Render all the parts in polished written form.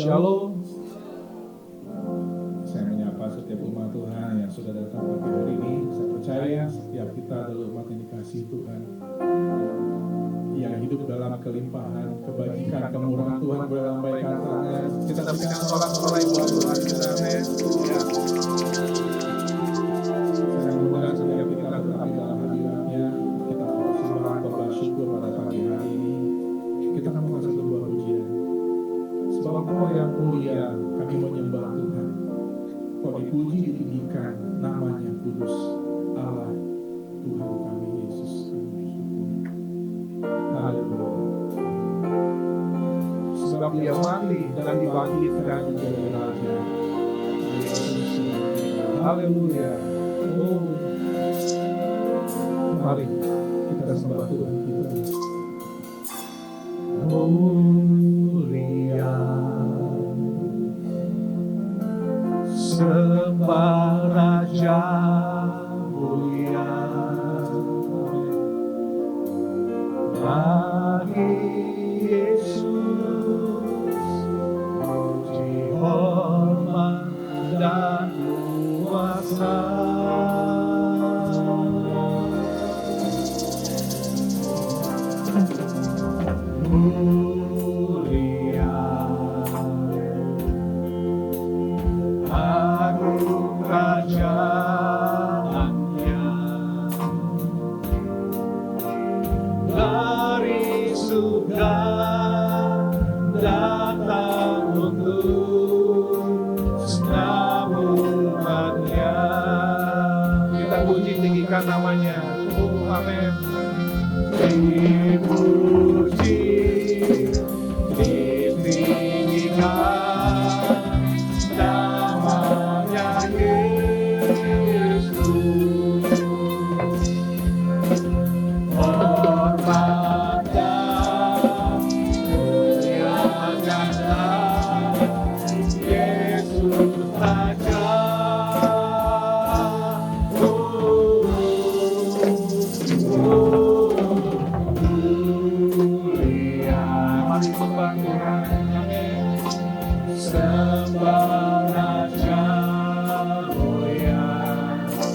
Shalom. Saya menyapa setiap umat Tuhan yang sudah datang pagi hari ini. Saya percaya setiap kita adalah umat yang dikasihi Tuhan, yang hidup dalam kelimpahan, kebajikan, kemurahan Tuhan. Boleh lambaikan tangan. Kita berikan sorak-sorai buat Tuhan kita. Saya mengundang setiap kita tetap dalam hadiratnya. Kita bersembah bersyukur pada pagi hari ini. Kita akan mengucapkan sebuah pujian. Sebab Engkau yang mulia, kami menyembah Tuhan. Kau dipuji, ditinggikan, namanya kudus, Allah Tuhan kami Yesus. Haleluya. Sebab Dia mati dan dibangkitkan menjadi Raja. Haleluya. Oh, mari kita sembah Tuhan kita. Mulia, sembah Raja mulia, bagi Yesus, puji hormat dan kuasa. Mulia, agung kerajaannya, dari surga datang untuk senang umatnya. Kita puji, tinggikan namanya. Oh, amin. Dipuji, ditinggikan namanya Yesus. Hormat dan muliakanlah Yesus Raja.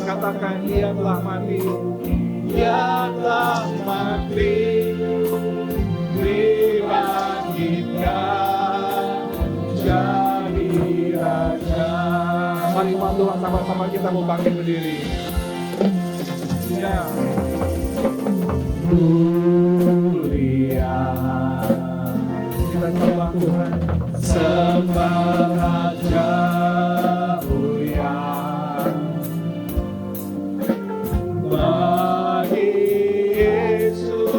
Katakan Dia telah mati. Dia telah mati, dibangkitkan jadi Raja. Mari umat Tuhan sama-sama kita mau bangkit berdiri. Ya. Mulia, Kita sembah Tuhan. sembah Raja mulia, bagi Yesus,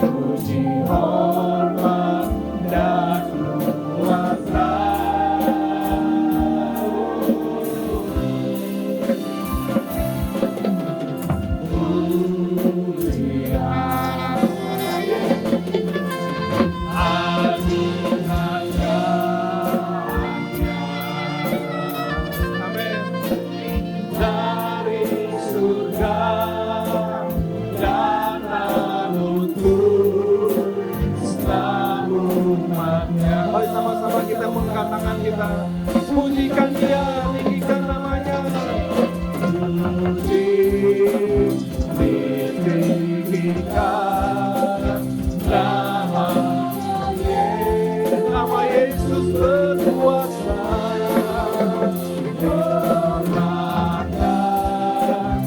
puji hormat dan kuasa. Mulia, agung kerajaannya, Amin. dari surga datang untuk senang umatnya. Mari sama-sama kita mengangkat tangan kita. Pujikan Dia, tinggikan namanya. Puji, ditinggikan nama Yesus berkuasa. Hormatkan,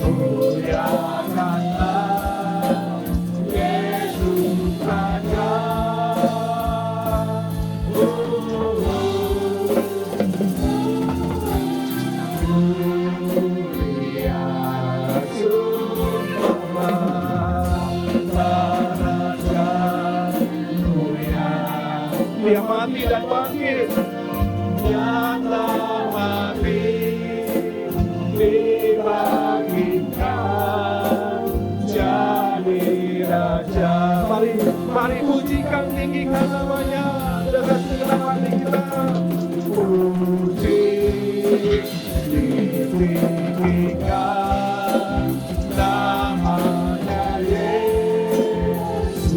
muliakanlah Yesus Raja. Mulia, Raja mulia. Dia mati dan bangkit. Yang telah mati, dibangkitkan jadi Raja. Mari pujikan, tinggikan namanya dengan segenap hati kita. Puji, ditinggikan namanya Yesus.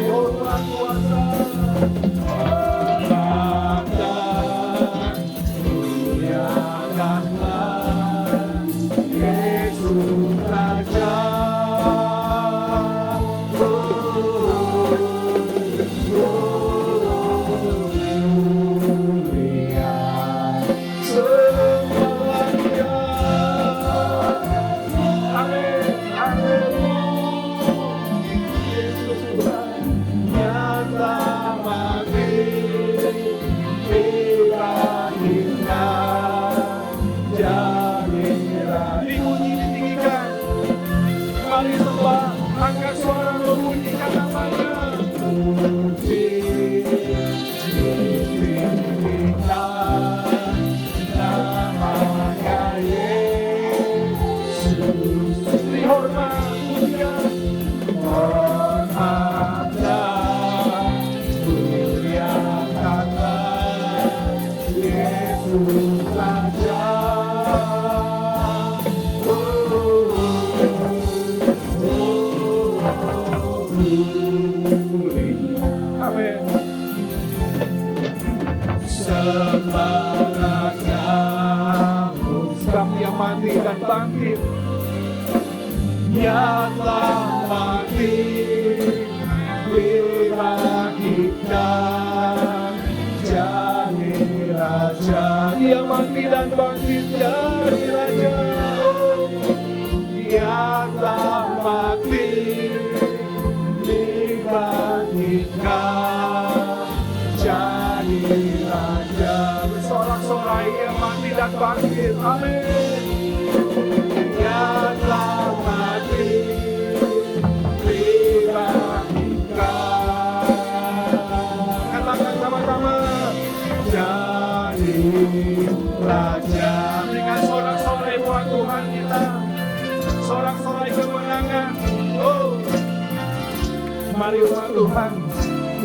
Hormat kuasa. Mari sembah, angkat suara membunyikan namanya. Puji namanya Yesus. Dihormat, mulia, Hormat dan muliakanlah Yesus Raja. amin. Sembahlah kamu Kami yang mati dan bangkit, yang telah mati dibangkitkan jadi Raja. yang mati dan bangkit jadi Raja. Yang telah mati dibangkitkan jadi Raja. Sorak-sorai yang mati dan bangkit, amin. Yang telah mati dibangkitkan Katakan sama-sama, jadi Raja. berikan sorak-sorai buat Tuhan kita, sorak-sorai kemenangan. Oh, mari umat Tuhan,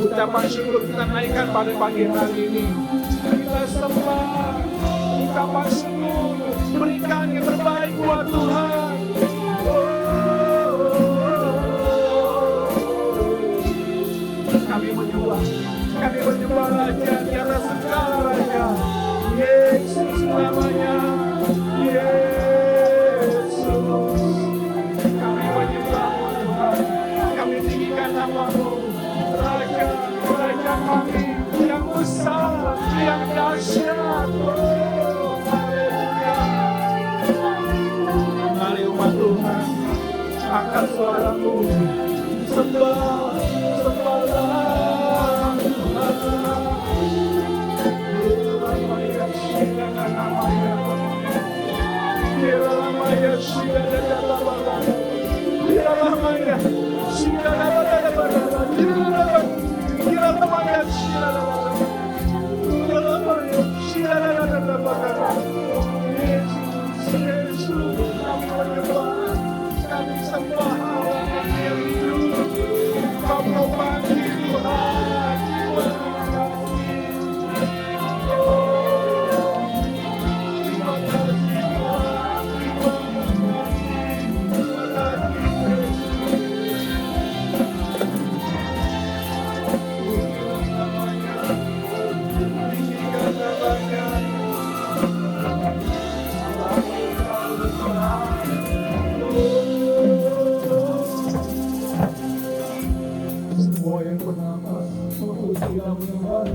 ucapan syukur kita naikkan pada pagi hari ini. Kita sembah, ucapan syukur, berikan yang terbaik buat Tuhan. Kami menyembah Raja di atas segala Raja. Yesus namanya, Yesus. Kami menyembah-Mu Tuhan, kami tinggikan nama-Mu, Raja, Raja kami yang besar, yang dahsyat. Oh, haleluya. Mari umat Tuhan, angkat suaramu, sembah, sembahlah kami sembah Allah yang hidup, Kau pengobati Tuhan, terima kasih Tuhan, terima kasih semua yang bernafas memuji dan menyembah.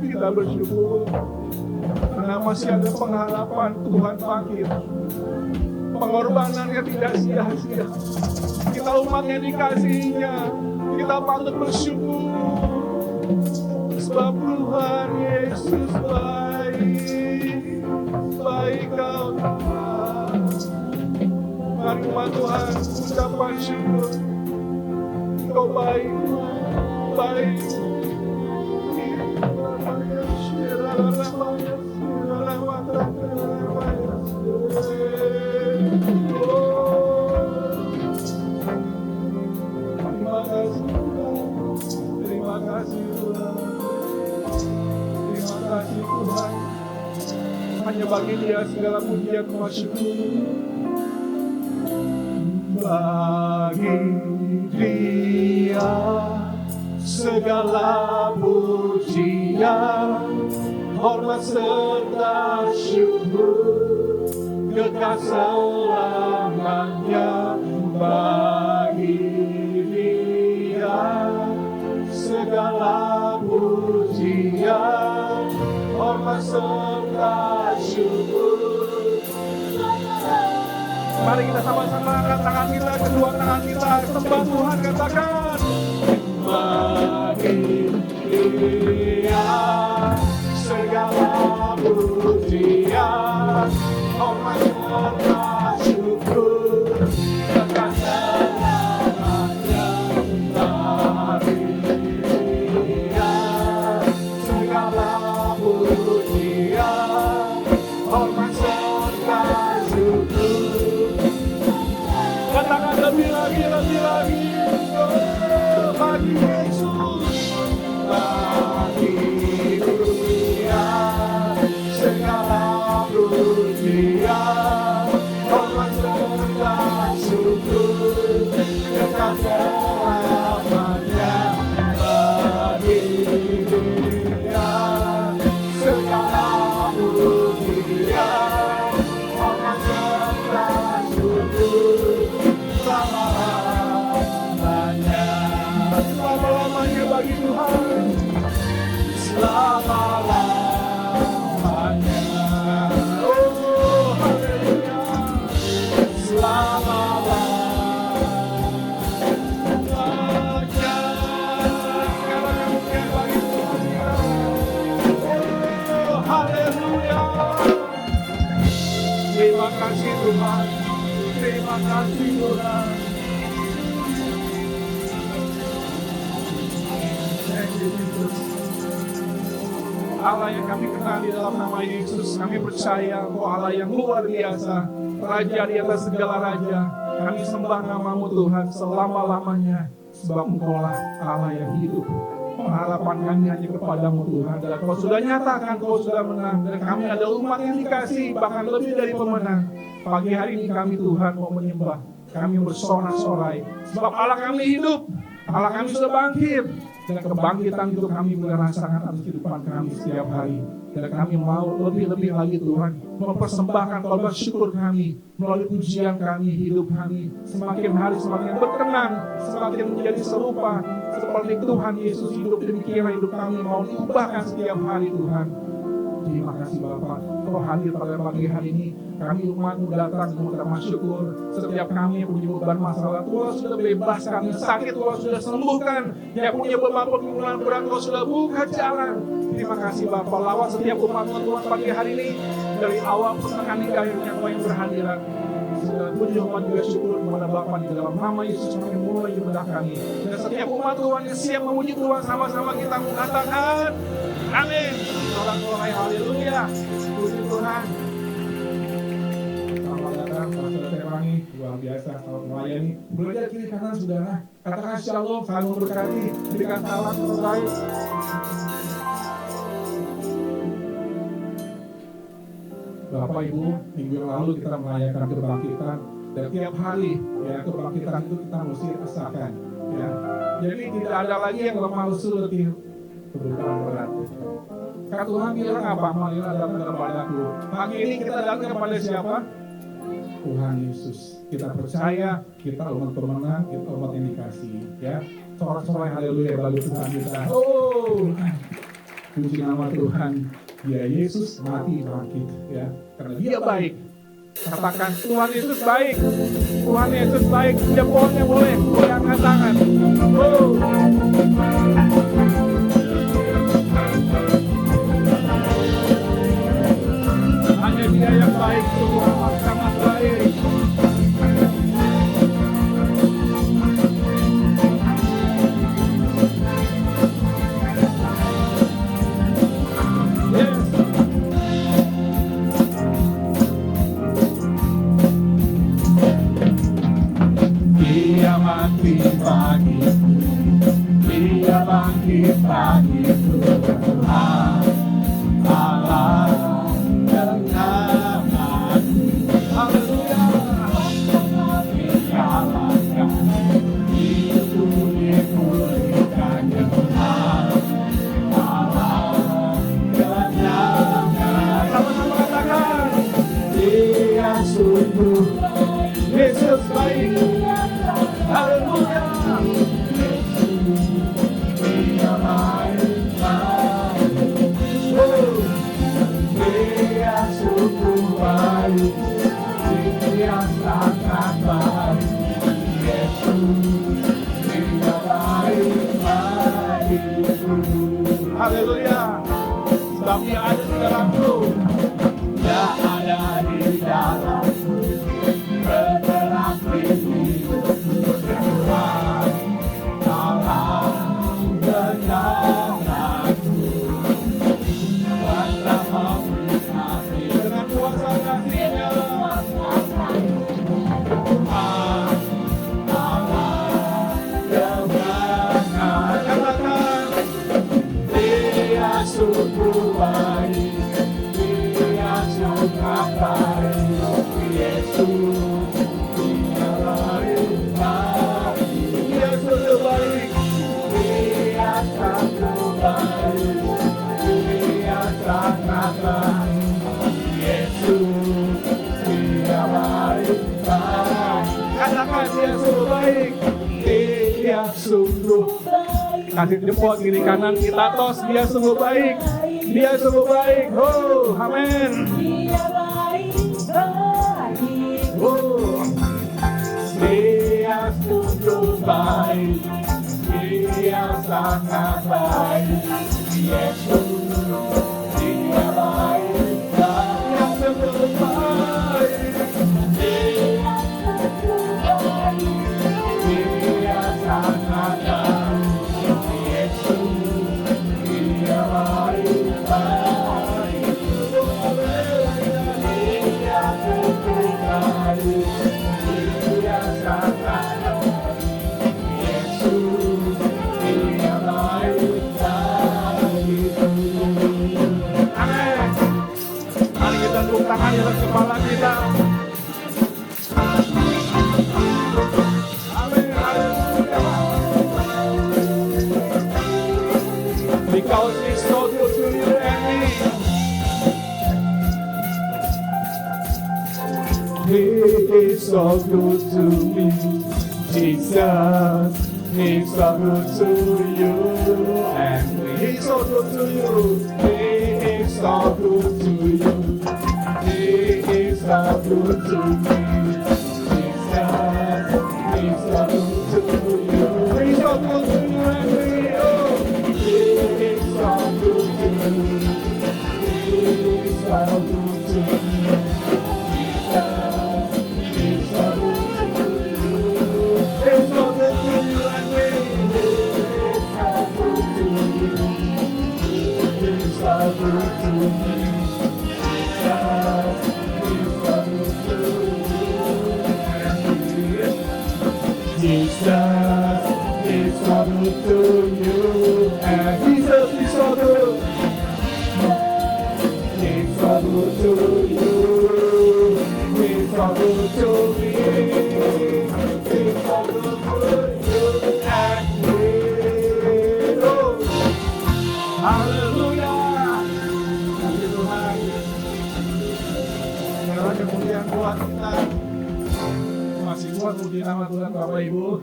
Kita bersyukur karena masih ada pengharapan Tuhan bangkit. Pengorbanannya tidak sia-sia. Kita umat yang dikasihinya, kita patut bersyukur. Sebab Tuhan Yesus baik, baik Kau Tuhan. Mari umat Tuhan ucapan syukur. Kau baik, baik. Terima kasih Tuhan, terima kasih Tuhan, terima kasih Tuhan. Hanya bagi Dia segala pujian dan syukur. Bagi Dia segala pujian, hormat serta syukur, kekal selamanya. Bagi Dia segala pujian, hormat serta syukur. Mari kita sama-sama angkat tangan kita, kedua tangan kita, sembah Tuhan, katakan. Bagi Dia segala pujian, hormat serta syukur, Terima kasih Tuhan. Terima kasih Tuhan. Thank you, Jesus. Allah yang kami kenal di dalam nama Yesus, kami percaya Engkau Allah yang luar biasa, Raja di atas segala raja. Kami sembah nama-Mu Tuhan selama-lamanya, sebab Engkau-lah Allah yang hidup. Pengharapan kami hanya kepadamu Tuhan. Dan Kau sudah nyatakan, Kau sudah menang. Dan kami adalah umat yang dikasih, bahkan lebih dari pemenang. Pagi hari ini kami Tuhan mau menyembah. Kami bersorak-sorai. Sebab Allah kami hidup. Allah kami sudah bangkit. Dan kebangkitan itu kami boleh rasakan atas kehidupan kami setiap hari. Dan kami mau lebih-lebih lagi Tuhan mempersembahkan korban syukur kami melalui pujian kami, hidup kami semakin hari semakin berkenan, semakin menjadi serupa seperti Tuhan Yesus hidup. Demikian hidup kami mau diubahkan setiap hari Tuhan. Terima kasih Bapak, Kau hadir pada pagi hari ini. Kami umat-Mu datang mengucapkan syukur. Setiap kami yang punya beban masalah, Tuhan sudah bebaskan. Yang sakit Tuhan sudah sembuhkan. Yang punya beban pergumulan berat, Tuhan sudah buka jalan. Terima kasih Bapak, lawat setiap umat-Mu Tuhan pagi hari ini. Dari awal pertengahan hingga akhirnya Kau yang berhadiran. Puji hormat juga syukur kepada Bapa di dalam nama Yesus kami mulai ibadah kami. Dan setiap umat Tuhan yang siap memuji Tuhan, sama-sama kita mengatakan amin. Orang-orang haleluya. Puji Tuhan. Selamat datang, saudara Terangi, luar biasa, selamat melayani. Belajar kiri kanan saudara, katakan shalom, saling memberkati, berikan salam terbaik. Bapak Ibu, minggu yang lalu kita merayakan kebangkitan, dan tiap hari ya kebangkitan itu kita mesti rasakan. Ya. Jadi tidak ada lagi yang lemah lesu letih berbeban berat. Kata Tuhan bilang apa? Marilah datang kepadaku. Pagi ini kita datang kepada siapa? Tuhan Yesus. Kita percaya kita umat pemenang, kita umat yang dikasih. Ya, sorak-sorai haleluya bagi Tuhan kita. Oh, puji nama Tuhan. Ya Yesus mati bangkit ya karena Dia baik. Katakan Tuhan Yesus baik. Tuhan Yesus baik. Jempolnya boleh goyangkan tangan. Oh. Hanya Dia yang baik. Tuhan sangat baik. Dia bangkit pagi Tuhan Allah dengan hati. Haleluya. Dikalahkan itu dipulihkan Tuhan Allah dengan hati. Sama-sama katakan Dia sungguh Yesus baik. Haleluya. Dia baik, Dia sungguh baik, Dia sangat baik. Yesus, Dia baik bagiku. Haleluya. Sebab Dia ada di dalamku. Dia ada di dalamku. Bergerak di Tuhan Allah dengan aku. Kuasa memberkati dengan kuasa kasih-Nya. Tuhan Allah dengan katakan Dia sungguh baik, Dia sungguh baik. Yesus katakan Dia sungguh baik, Dia sungguh baik. Kasih jempol kiri kanan kita tos. Dia sungguh baik, Dia sungguh baik. Oh, amin. Dia baik bagiku. Oh, sangat baik. Yesus, Dia baik, yang terbaik. Dia sangat baik. Yesus, Dia baik, baik. Dia terbaik. Dia sangat baik. Yesus, Dia baik, baik. Amin. Mari kita tepuk tangan di atas kepala kita. Amin. Haleluya. Because He's so good to you and me. He is so good to me. Jesus, He's so good to you and me. He's so good to you. He is so good to you. He is so good to me. Jesus, He's so good to you. He's so good to you and me. Oh, He is so good to you. He is so good to me. Jesus, He's so good to you. He's so good to you and me. He's so good to you. He's so good to me. Jesus is so good to you, and Jesus is so good. He's so good to you. He's so good to me. He's so good to you and me. Oh, haleluya. Puji Tuhan. Segala kemuliaan buat kita. Masih kuat puji nama Tuhan Bapak Ibu.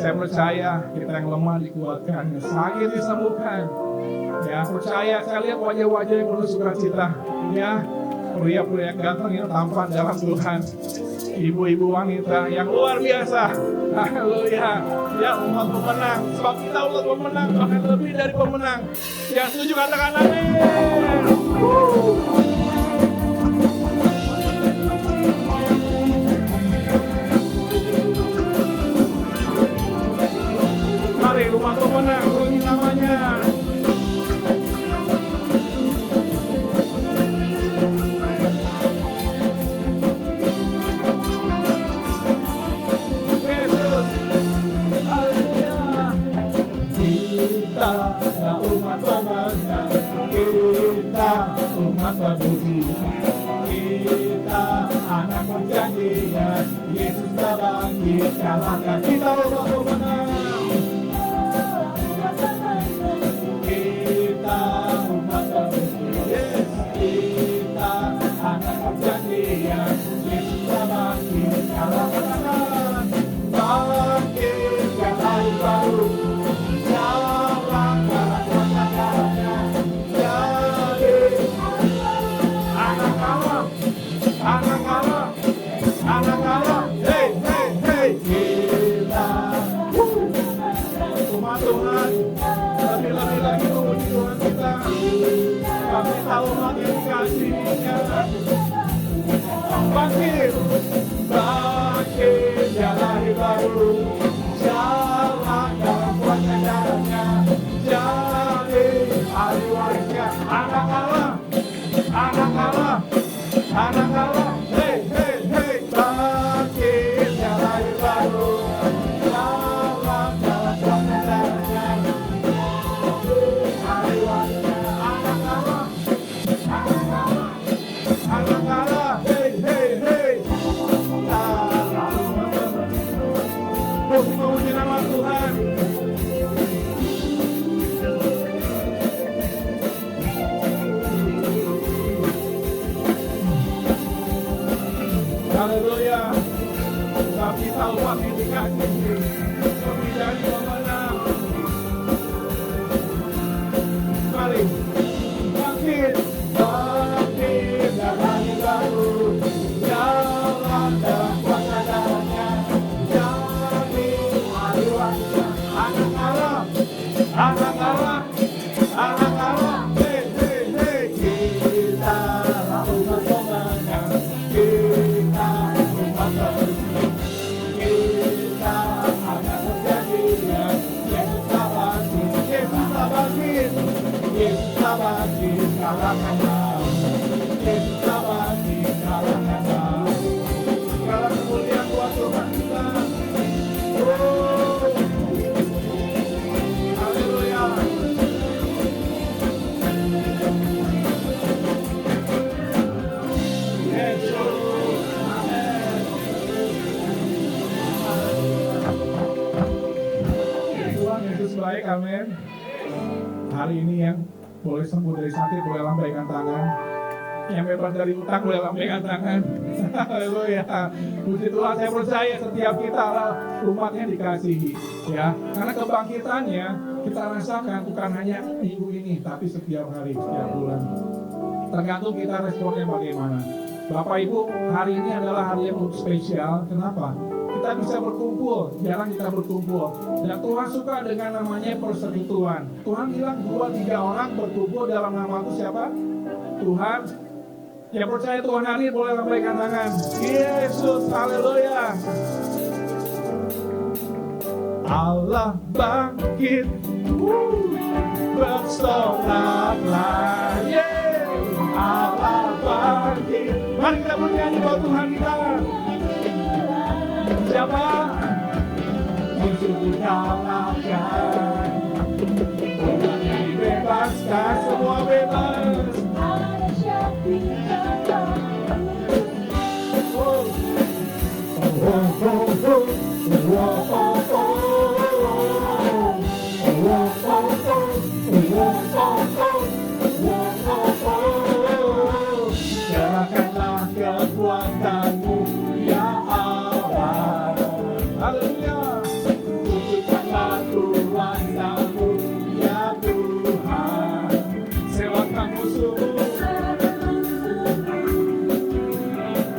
Saya percaya kita yang lemah dikuatkan, yang sakit disembuhkan. Ya, percaya saya lihat wajah-wajah yang penuh sukacita. Ya, pria-pria yang ganteng yang tampan dalam Tuhan. Ibu-ibu wanita yang luar biasa. Haleluya. Ya, umat pemenang. Sebab kita umat pemenang, bahkan lebih dari pemenang. Yang setuju katakan amin. Mari umat pemenang, bunyi namanya. Yesus, haleluya. Kita umat pemenang, kita umat pemuji, kita anak perjanjian. Yesus bangkit, kalahkan kita umat pemenang. Kita umat pemuji, kita anak perjanjian. Yesus bangkit, kalahkan. Bangkit yang hari baru, jalankan kuasa-Nya. Jadi anak Allah, anak Allah, anak Allah. Hey, hey, hey. Kita umat Tuhan, lebih-lebih lagi memuji Tuhan kita. Kami tahu umat yang dikasihi-Nya. Bangkit, bangkit yang hari baru, jalankan kuasa-Nya. Jadi hari warisnya anak Allah, anak Allah, anak Allah. Hey, hey, hey. Bangkit yang hari baru, jalankan kuasa-Nya. Hari warisnya anak Allah, anak Allah, anak Allah. Hey, hey, hey. Puji nama Tuhan. Haleluya. Tapi tahu waktu dikasih kami jadi pemenang. Mari bangkit, bangkit dan hari baru, jalan dan kuasa-Nya. Jadi hari warisnya anak Allah, baik, amin. Hari ini yang boleh sembuh dari sakit boleh lambaikan tangan. Yang bebas dari utang boleh lambaikan tangan. Haleluya. Puji Tuhan, saya percaya setiap kita umatnya dikasihi, ya. Karena kebangkitannya kita rasakan bukan hanya minggu ini, tapi setiap hari, setiap bulan. Tergantung kita responnya bagaimana. Bapak Ibu, hari ini adalah hari yang spesial. Kenapa? Kita bisa berkumpul, jarang kita berkumpul. Dan Tuhan suka dengan namanya persekutuan. Tuhan bilang 2-3 orang berkumpul dalam nama itu siapa? Tuhan. Yang percaya Tuhan hari ini boleh lambaikan tangan. Yesus, haleluya. Allah bangkit, bersoraklah, Allah bangkit. Mari kita bernyanyi buat Tuhan kita. Siapa? Musuh dikalahkan, orang yang dibebaskan, semua bebas. Serahkanlah kekuatanmu, ya Allah. Haleluya. Tunjukkanlah kuasa-Mu, ya Tuhan. Selamatkan musuhmu,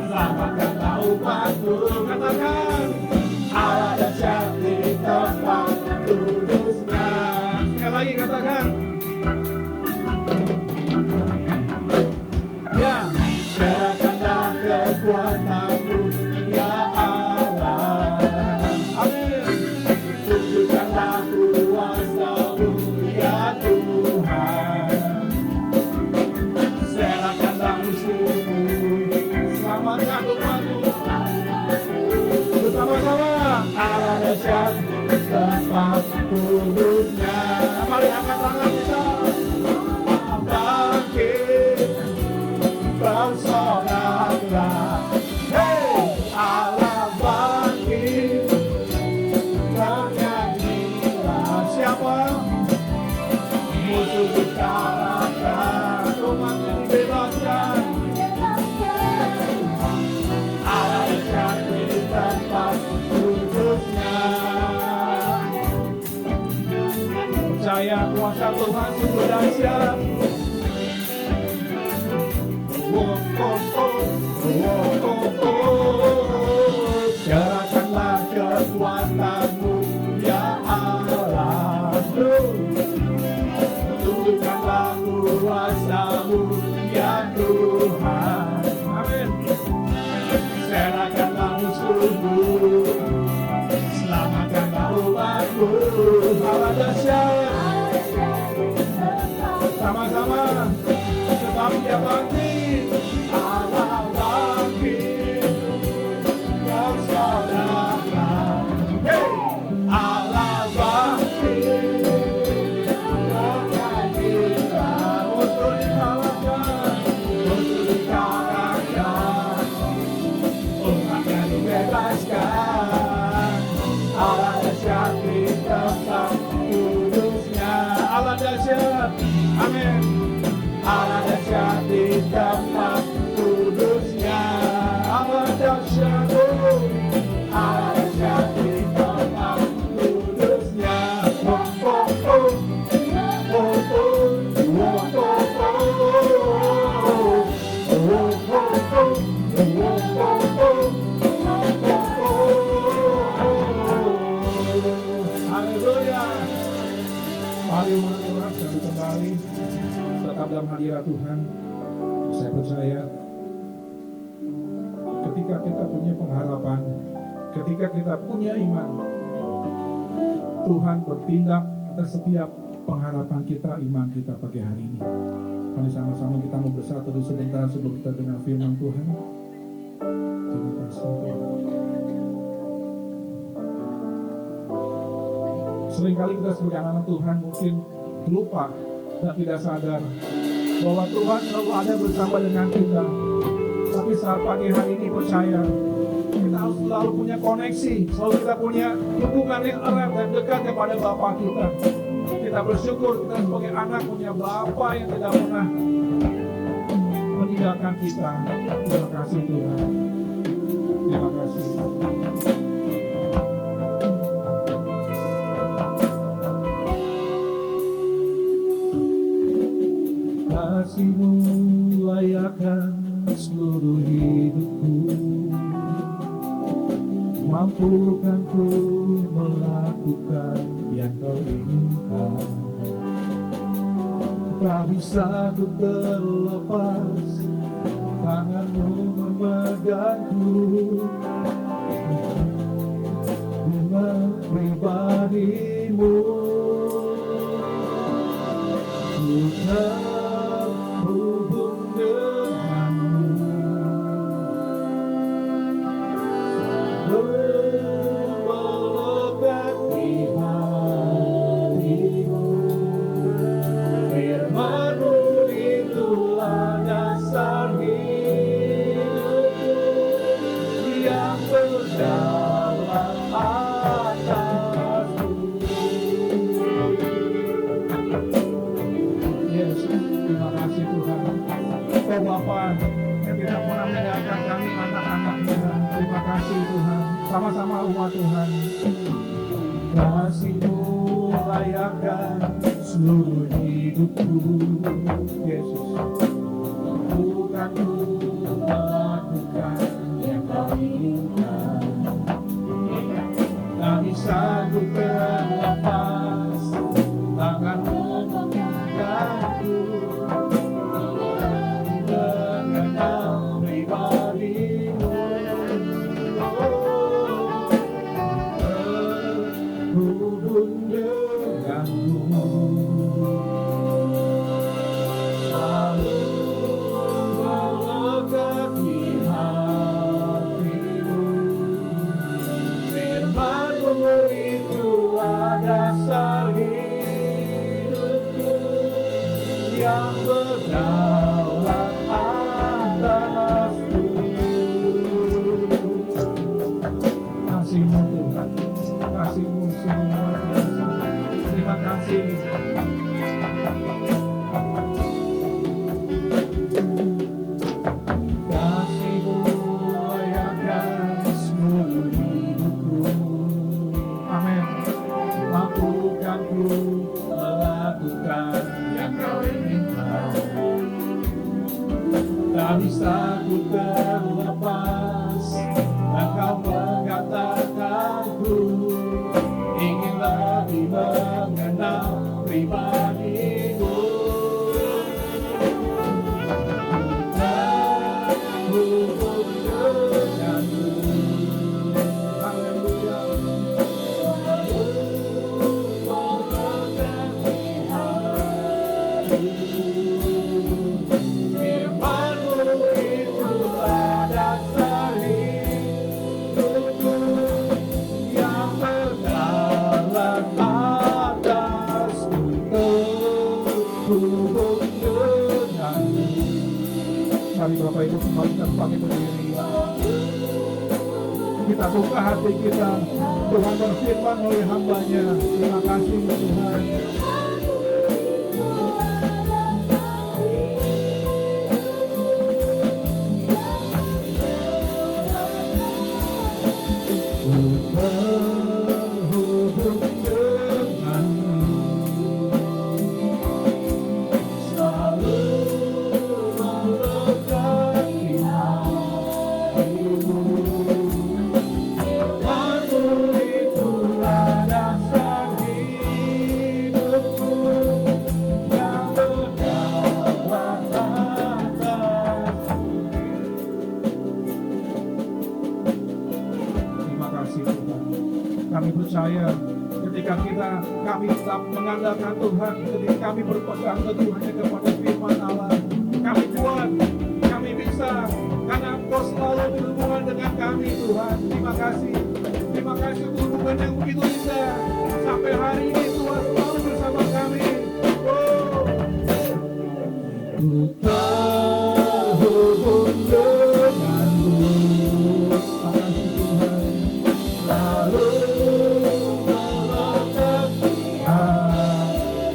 selamatkanlah umatmu. Katakan, Allah dahsyat di tempat kudusnya. Sekali lagi katakan, ya. Serahkanlah kekuatanmu, ya Allah. Amin. Tunjukkanlah kuasa-Mu, ya Tuhan. Serahkanlah musuhmu, selamatkan umatmu. Bersama-sama, Allah dahsyat tempat kudusnya. Mari angkat tangan kita. Bangkit, bersoraklah, Allah bangkit, bernyanyilah. Siapa? Musuh dikalahkan, umatnya dibebaskan. Allah dahsyat di tempat kudusnya. Percaya kuasa Tuhan sungguh dahsyat. Serahkanlah kekuatanmu, ya Allah. Tunjukkanlah kuasa-Mu, ya Tuhan. Amin. Serahkanlah musuhmu, selamatkanlah umatmu. Allah dahsyat. Sama-sama. Tetapi Dia bangkit, Allah bangkit, bersoraklah, Allah bangkit, bernyanyilah. Musuh dikalahkan, musuh dikalahkan, umatnya dibebaskan. Allah dahsyat di tempat kudusnya. Allah dahsyat, amin. Allah dahsyat di tempat kudusnya. Allah dahsyat, Allah dahsyat di tempat kudusnya. Haleluya. Mari umat-umat kami kembali tetap dalam hadirat Tuhan. Saya percaya ketika kita punya pengharapan, ketika kita punya iman, Tuhan bertindak atas setiap pengharapan kita, iman kita pagi hari ini. Mari sama-sama kita mau bersatu dulu sebentar sebelum kita dengar firman Tuhan. Terima kasih Tuhan. Seringkali kita sebagai anak Tuhan mungkin lupa dan tidak sadar bahwa Tuhan selalu ada bersama dengan kita. Tapi saat pagi hari ini percaya, kita harus selalu punya koneksi, selalu kita punya hubungan yang erat dan dekat kepada Bapa kita. Kita bersyukur kita sebagai anak punya Bapa yang tidak pernah meninggalkan kita. Terima kasih Tuhan. Terima kasih. Kasih-Mu layakkan seluruh hidupku, mampukan ku melakukan yang Kau inginkan. Tak bisa ku terlepas, tangan-Mu memegangku, dengan pribadi-Mu ku terhubung denganmu. Melekat di hatimu, firman-Mu itulah dasar hidupku yang berdaulat atasku. Yesus, terima kasih Tuhan. Oh Bapa yang tidak pernah meninggalkan kami anak-anak-Nya. Terima kasih Tuhan. Sama-sama umat Tuhan. Kasih-Mu layakkan seluruh hidupku. Yesus, bukan ku melakukan yang Kau inginkan. Tak bisa ku terlepas, tangan-Mu memegangku, mengenal pribadi-Mu. Terhubung denganmu, selalu melekat di hatimu. Firman-Mu itulah dasar hidupku yang berdaulat atasku. Kasih-Mu Tuhan, kasih-Mu sungguh luar biasa. Terima kasih. Kasih-Mu layakkan seluruh hidupku. Amin. Mampukan ku melakukan yang Kau inginkan. Tak bisa ku terlepas, Engkau mengatakanku, ingin lebih mengenal pribadi-Mu. Terhubung denganmu. Haleluya. Melekat di hatimu. Firman-Mu itulah dasar hidupku yang berdaulat atasku. Terhubung denganmu. Mari Bapak Ibu kembali kita bangkit berdiri. Kita buka hati kita. Tuhan berfirman oleh hamba-Nya. Terima kasih Tuhan. Terhubung denganmu, selalu melekat di hatimu. Firman-Mu itulah dasar hidupku yang berdaulat atasku. Terima kasih Tuhan. Kami percaya ketika kami tetap mengandalkan Tuhan, ketika kami berpegang teguh hanya kepada firman Allah, kami kuat, kami bisa, karena Engkau selalu berhubungan dengan kami Tuhan. Terima kasih untuk hubungan yang begitu indah. Sampai hari ini Tuhan selalu bersama kami. Ku terhubung denganmu. Makasih Tuhan. Lalu melekat di hatimu.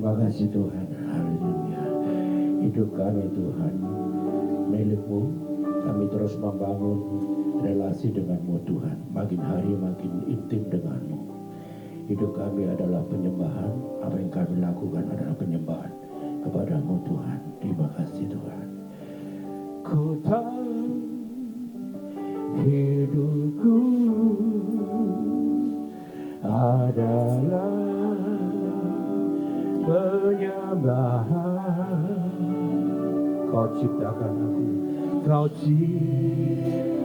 Terima kasih Tuhan. Haleluya. Hidup kami Tuhan milik-Mu. Kami terus membangun relasi dengan-Mu Tuhan. Makin hari makin intim dengan-Mu. Hidup kami adalah penyembahan. Apa yang kami lakukan adalah penyembahan kepada-Mu Tuhan. Terima kasih Tuhan. Ku tahu hidupku adalah penyembahan. Kau ciptakan aku, Kau ciptakan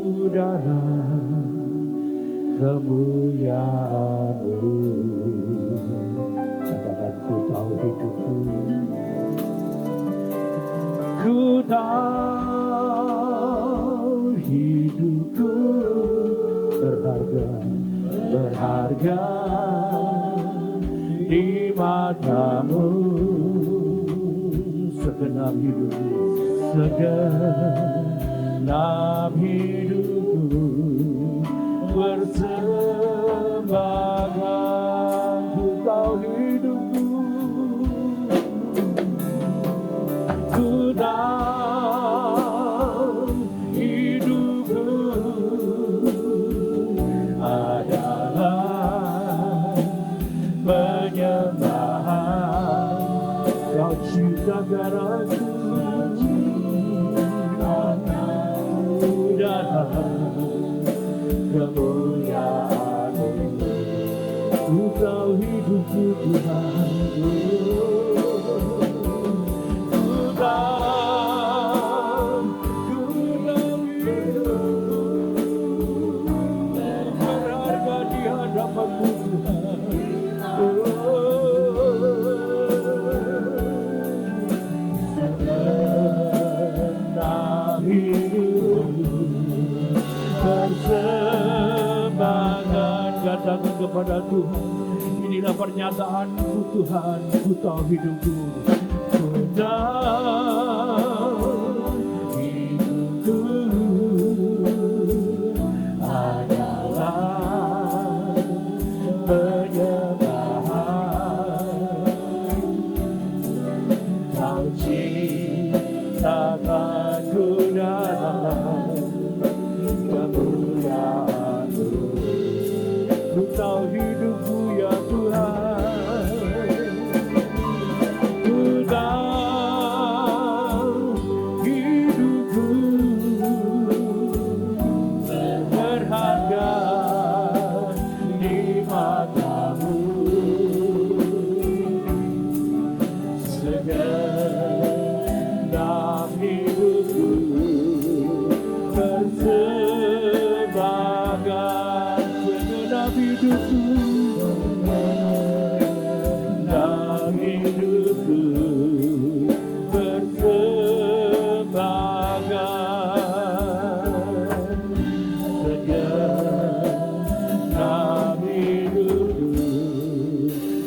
udara kemuliaan-Mu. Katakan ku tahu hidupku, ku tahu hidupku berharga, berharga di mata-Mu. Segenap hidupku, segenap hidupku bersembahkan. Ku tahu hidupku, ku tahu hidupku adalah penyembahan. Kau ciptakan aku udara kemuliaan-Mu. Ku tahu hidupku Tuhan, ku tahu hidupku berharga di hadapan-Mu Tuhan. Persembahkan, katakan kepada Tuhan, inilah pernyataanku Tuhan. Ku tahu hidupku, ku tahu hidupku adalah penyembahan. Kau ciptakan udara kemuliaan-Mu. Ku tahu hidupku ya Tuhan, ku tahu hidupku berharga di mata-Mu. Segenap hidupku bersembahkan. Segenap hidupku, segenap hidupku bersembahkan. Segenap hidupku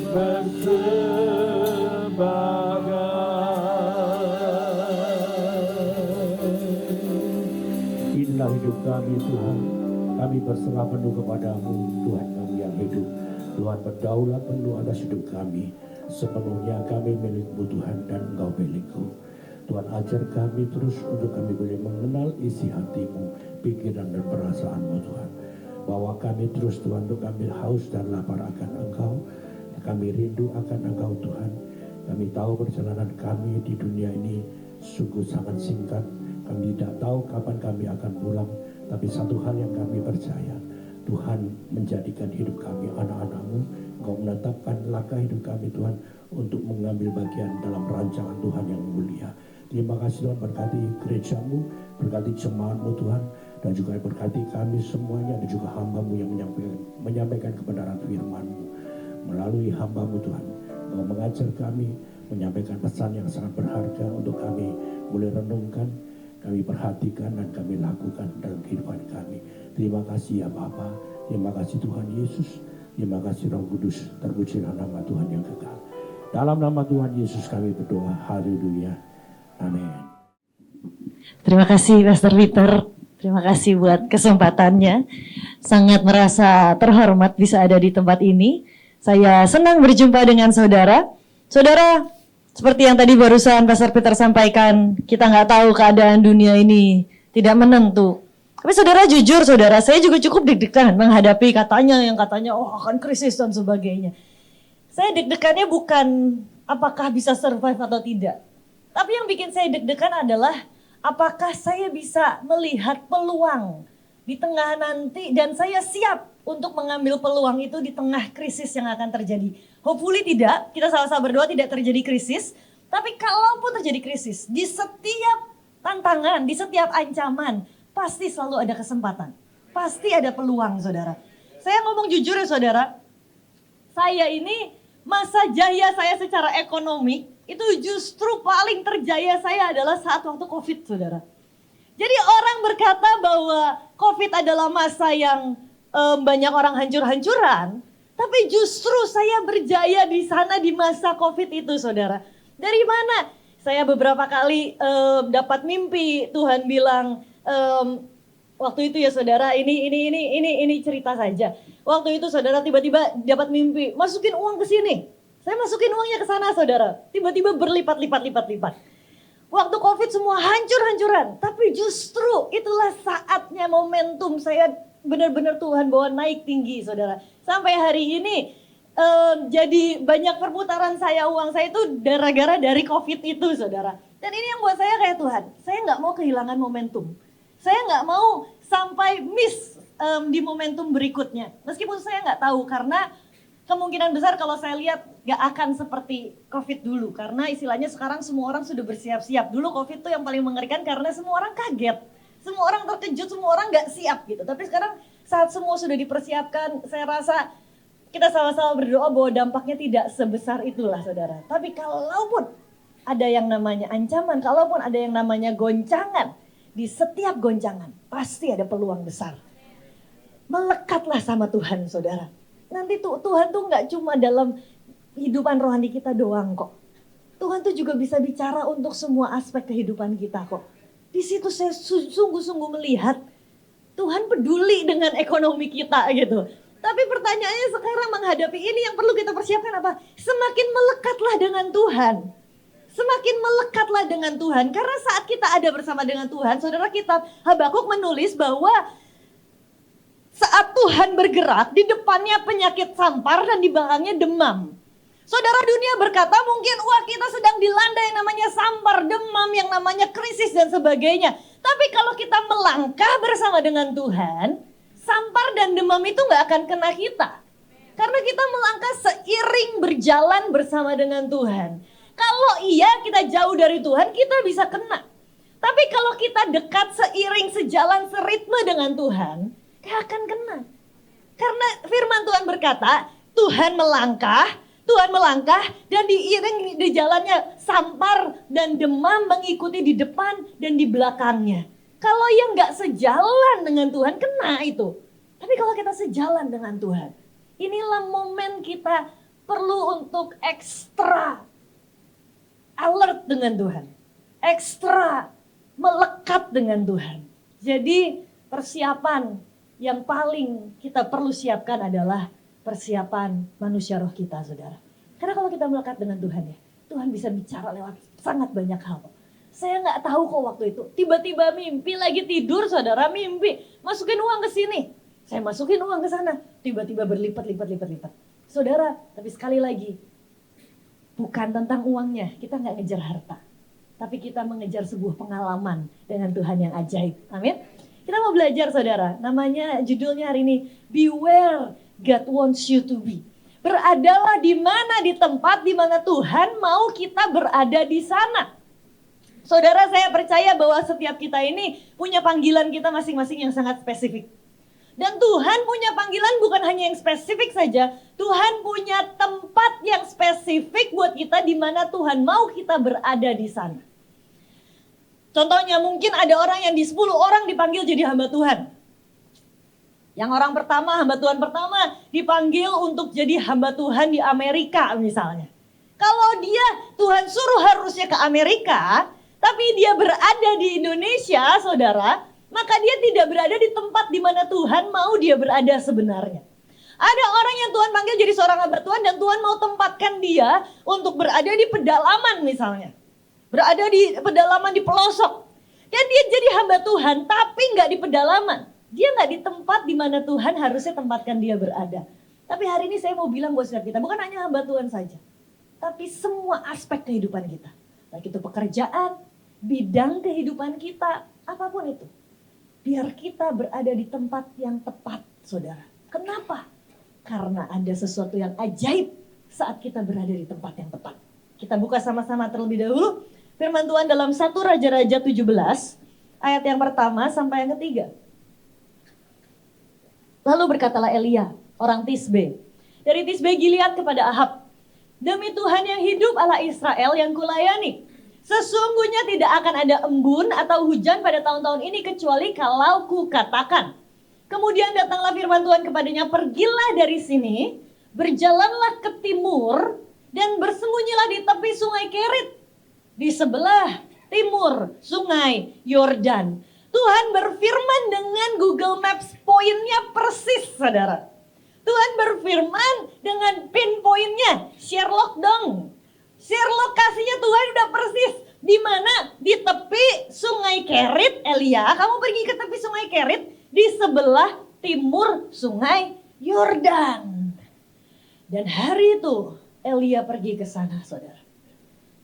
bersembahkan. Inilah hidup kami Tuhan. Kami berserah penuh kepada-Mu Tuhan kami yang hidup. Tuhan berdaulat penuh atas hidup kami. Sepenuhnya kami milik-Mu Tuhan dan Engkau milik-Ku. Tuhan ajar kami terus untuk kami boleh mengenal isi hati-Mu, pikiran dan perasaan-Mu Tuhan. Bahwa kami terus Tuhan untuk kami haus dan lapar akan Engkau. Kami rindu akan Engkau Tuhan. Kami tahu perjalanan kami di dunia ini sungguh sangat singkat. Kami tidak tahu kapan kami akan pulang. Tapi satu hal yang kami percaya, Tuhan menjadikan hidup kami anak-anak-Mu. Engkau menetapkan langkah hidup kami Tuhan untuk mengambil bagian dalam rancangan Tuhan yang mulia. Terima kasih Tuhan, berkati gereja-Mu, berkati jemaat-Mu Tuhan, dan juga berkati kami semuanya, dan juga hamba-Mu yang menyampaikan kebenaran firman-Mu. Melalui hamba-Mu Tuhan, Engkau mengajar kami, menyampaikan pesan yang sangat berharga untuk kami boleh renungkan, kami perhatikan dan kami lakukan dalam kehidupan kami. Terima kasih ya Bapa, terima kasih Tuhan Yesus, terima kasih Roh Kudus, terpujilah nama Tuhan yang kekal. Dalam nama Tuhan Yesus kami berdoa, haleluya, amin. Terima kasih Pastor Peter, terima kasih buat kesempatannya. Sangat merasa terhormat bisa ada di tempat ini. Saya senang berjumpa dengan saudara. Saudara, seperti yang tadi barusan Pastor Peter sampaikan, kita nggak tahu keadaan dunia ini tidak menentu. Tapi saudara jujur, saudara, saya juga cukup deg-degan menghadapi katanya akan krisis dan sebagainya. Saya deg-degannya bukan apakah bisa survive atau tidak. Tapi yang bikin saya deg-degan adalah apakah saya bisa melihat peluang di tengah nanti dan saya siap untuk mengambil peluang itu di tengah krisis yang akan terjadi. Hopefully tidak, kita sama-sama berdoa tidak terjadi krisis. Tapi kalaupun terjadi krisis, di setiap tantangan, di setiap ancaman, pasti selalu ada kesempatan. Pasti ada peluang, saudara. Saya ngomong jujur ya, saudara. Saya ini masa jaya saya secara ekonomi, itu justru paling terjaya saya adalah saat waktu COVID, saudara. Jadi orang berkata bahwa COVID adalah masa yang banyak orang hancur-hancuran, tapi justru saya berjaya di sana di masa COVID itu, saudara. Dari mana? Saya beberapa kali dapat mimpi, Tuhan bilang, waktu itu ya saudara, ini cerita saja. Waktu itu saudara tiba-tiba dapat mimpi, masukin uang ke sini. Saya masukin uangnya ke sana, saudara. Tiba-tiba berlipat-lipat. Waktu COVID semua hancur-hancuran, tapi justru itulah saatnya momentum saya benar-benar Tuhan bawa naik tinggi, saudara. Sampai hari ini jadi banyak perputaran uang saya itu gara-gara dari COVID itu, saudara. Dan ini yang buat saya kayak Tuhan, saya nggak mau kehilangan momentum. Saya nggak mau sampai miss di momentum berikutnya. Meskipun saya nggak tahu karena kemungkinan besar kalau saya lihat nggak akan seperti COVID dulu. Karena istilahnya sekarang semua orang sudah bersiap-siap. Dulu COVID itu yang paling mengerikan karena semua orang kaget. Semua orang terkejut, semua orang nggak siap gitu. Tapi sekarang saat semua sudah dipersiapkan, saya rasa kita sama-sama berdoa bahwa dampaknya tidak sebesar itulah, saudara. Tapi kalaupun ada yang namanya ancaman, kalaupun ada yang namanya goncangan, di setiap goncangan pasti ada peluang besar. Melekatlah sama Tuhan, saudara. Nanti Tuhan tuh nggak cuma dalam kehidupan rohani kita doang kok. Tuhan tuh juga bisa bicara untuk semua aspek kehidupan kita kok. Di situ saya sungguh-sungguh melihat Tuhan peduli dengan ekonomi kita gitu. Tapi pertanyaannya sekarang menghadapi ini yang perlu kita persiapkan apa? Semakin melekatlah dengan Tuhan. Semakin melekatlah dengan Tuhan. Karena saat kita ada bersama dengan Tuhan, saudara, kitab Habakuk menulis bahwa saat Tuhan bergerak, di depannya penyakit sampar dan di belakangnya demam. Saudara, dunia berkata mungkin wah kita sedang dilanda yang namanya sampar, demam, yang namanya krisis dan sebagainya. Tapi kalau kita melangkah bersama dengan Tuhan, sampar dan demam itu gak akan kena kita. Karena kita melangkah seiring berjalan bersama dengan Tuhan. Kalau iya kita jauh dari Tuhan, kita bisa kena. Tapi kalau kita dekat seiring sejalan seritme dengan Tuhan, gak akan kena. Karena firman Tuhan berkata, Tuhan melangkah dan diiring di jalannya sampar dan demam mengikuti di depan dan di belakangnya. Kalau yang gak sejalan dengan Tuhan kena itu. Tapi kalau kita sejalan dengan Tuhan, inilah momen kita perlu untuk ekstra alert dengan Tuhan. Ekstra melekat dengan Tuhan. Jadi persiapan yang paling kita perlu siapkan adalah persiapan manusia roh kita, saudara. Karena kalau kita melekat dengan Tuhan ya, Tuhan bisa bicara lewat sangat banyak hal. Saya nggak tahu kok waktu itu. Tiba-tiba mimpi lagi tidur, saudara, mimpi. Masukin uang ke sini. Saya masukin uang ke sana. Tiba-tiba berlipat. Saudara, tapi sekali lagi, bukan tentang uangnya. Kita nggak ngejar harta. Tapi kita mengejar sebuah pengalaman dengan Tuhan yang ajaib. Amin. Kita mau belajar, saudara. Namanya, judulnya hari ini, Beware God wants you to be. Beradalah di mana, di tempat di mana Tuhan mau kita berada di sana. Saudara, saya percaya bahwa setiap kita ini punya panggilan kita masing-masing yang sangat spesifik. Dan Tuhan punya panggilan bukan hanya yang spesifik saja. Tuhan punya tempat yang spesifik buat kita di mana Tuhan mau kita berada di sana. Contohnya mungkin ada orang yang di 10 orang dipanggil jadi hamba Tuhan. Yang orang pertama, hamba Tuhan pertama dipanggil untuk jadi hamba Tuhan di Amerika misalnya. Kalau dia Tuhan suruh harusnya ke Amerika, tapi dia berada di Indonesia, saudara, maka dia tidak berada di tempat di mana Tuhan mau dia berada sebenarnya. Ada orang yang Tuhan panggil jadi seorang hamba Tuhan dan Tuhan mau tempatkan dia untuk berada di pedalaman misalnya. Berada di pedalaman di pelosok. Dan dia jadi hamba Tuhan tapi nggak di pedalaman. Dia nggak di tempat di mana Tuhan harusnya tempatkan dia berada. Tapi hari ini saya mau bilang buat saudara kita, bukan hanya hamba Tuhan saja. Tapi semua aspek kehidupan kita. Baik itu pekerjaan, bidang kehidupan kita, apapun itu. Biar kita berada di tempat yang tepat, saudara. Kenapa? Karena ada sesuatu yang ajaib saat kita berada di tempat yang tepat. Kita buka sama-sama terlebih dahulu firman Tuhan dalam 1 Raja-Raja 17 ayat yang pertama sampai yang ketiga. Lalu berkatalah Elia, orang Tisbe, dari Tisbe Gilead kepada Ahab, demi Tuhan yang hidup Allah Israel yang kulayani, sesungguhnya tidak akan ada embun atau hujan pada tahun-tahun ini kecuali kalau kukatakan. Kemudian datanglah firman Tuhan kepadanya, pergilah dari sini, berjalanlah ke timur, dan bersembunyilah di tepi sungai Kerit, di sebelah timur sungai Yordan. Tuhan berfirman dengan Google Maps poinnya persis, saudara. Tuhan berfirman dengan pinpointnya, Sherlock dong. Share lokasinya Tuhan udah persis. Di mana? Di tepi sungai Kerit, Elia. Kamu pergi ke tepi sungai Kerit, di sebelah timur sungai Yordan. Dan hari itu Elia pergi ke sana, saudara.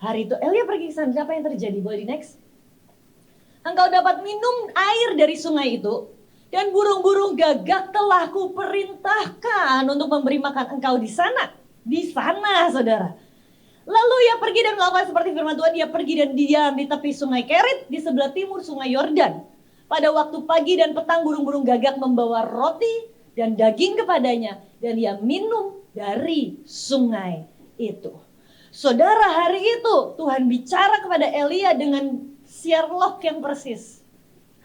Hari itu Elia pergi ke sana. Apa yang terjadi? Boleh di next? Engkau dapat minum air dari sungai itu, dan burung-burung gagak telah kuperintahkan untuk memberi makan engkau di sana. Di sana, saudara. Lalu ia pergi dan melakukan seperti firman Tuhan. Dia pergi dan diam di tepi sungai Kerit, di sebelah timur sungai Yordan. Pada waktu pagi dan petang burung-burung gagak membawa roti dan daging kepadanya. Dan ia minum dari sungai itu. Saudara, hari itu Tuhan bicara kepada Elia dengan Sherlock yang persis.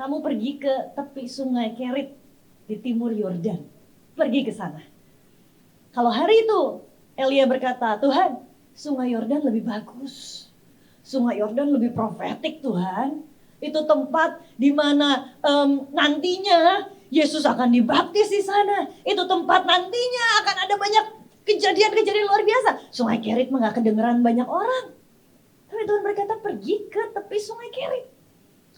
Kamu pergi ke tepi sungai Kerit di timur Yordan. Pergi ke sana. Kalau hari itu Elia berkata, Tuhan, sungai Yordan lebih bagus. Sungai Yordan lebih profetik, Tuhan. Itu tempat di mana nantinya Yesus akan dibaptis di sana. Itu tempat nantinya akan ada banyak kejadian-kejadian luar biasa. Sungai Kerit mah gak kedengeran banyak orang. Tapi Tuhan berkata pergi ke tepi sungai Kerit.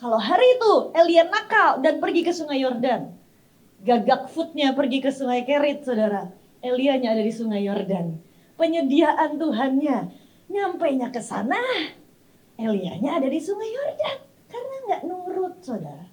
Kalau hari itu Elia nakal dan pergi ke sungai Yordan. Gagak footnya pergi ke sungai Kerit, saudara. Elianya ada di sungai Yordan. Penyediaan Tuhannya nyampainya ke sana. Elianya ada di sungai Yordan. Karena gak nurut, saudara.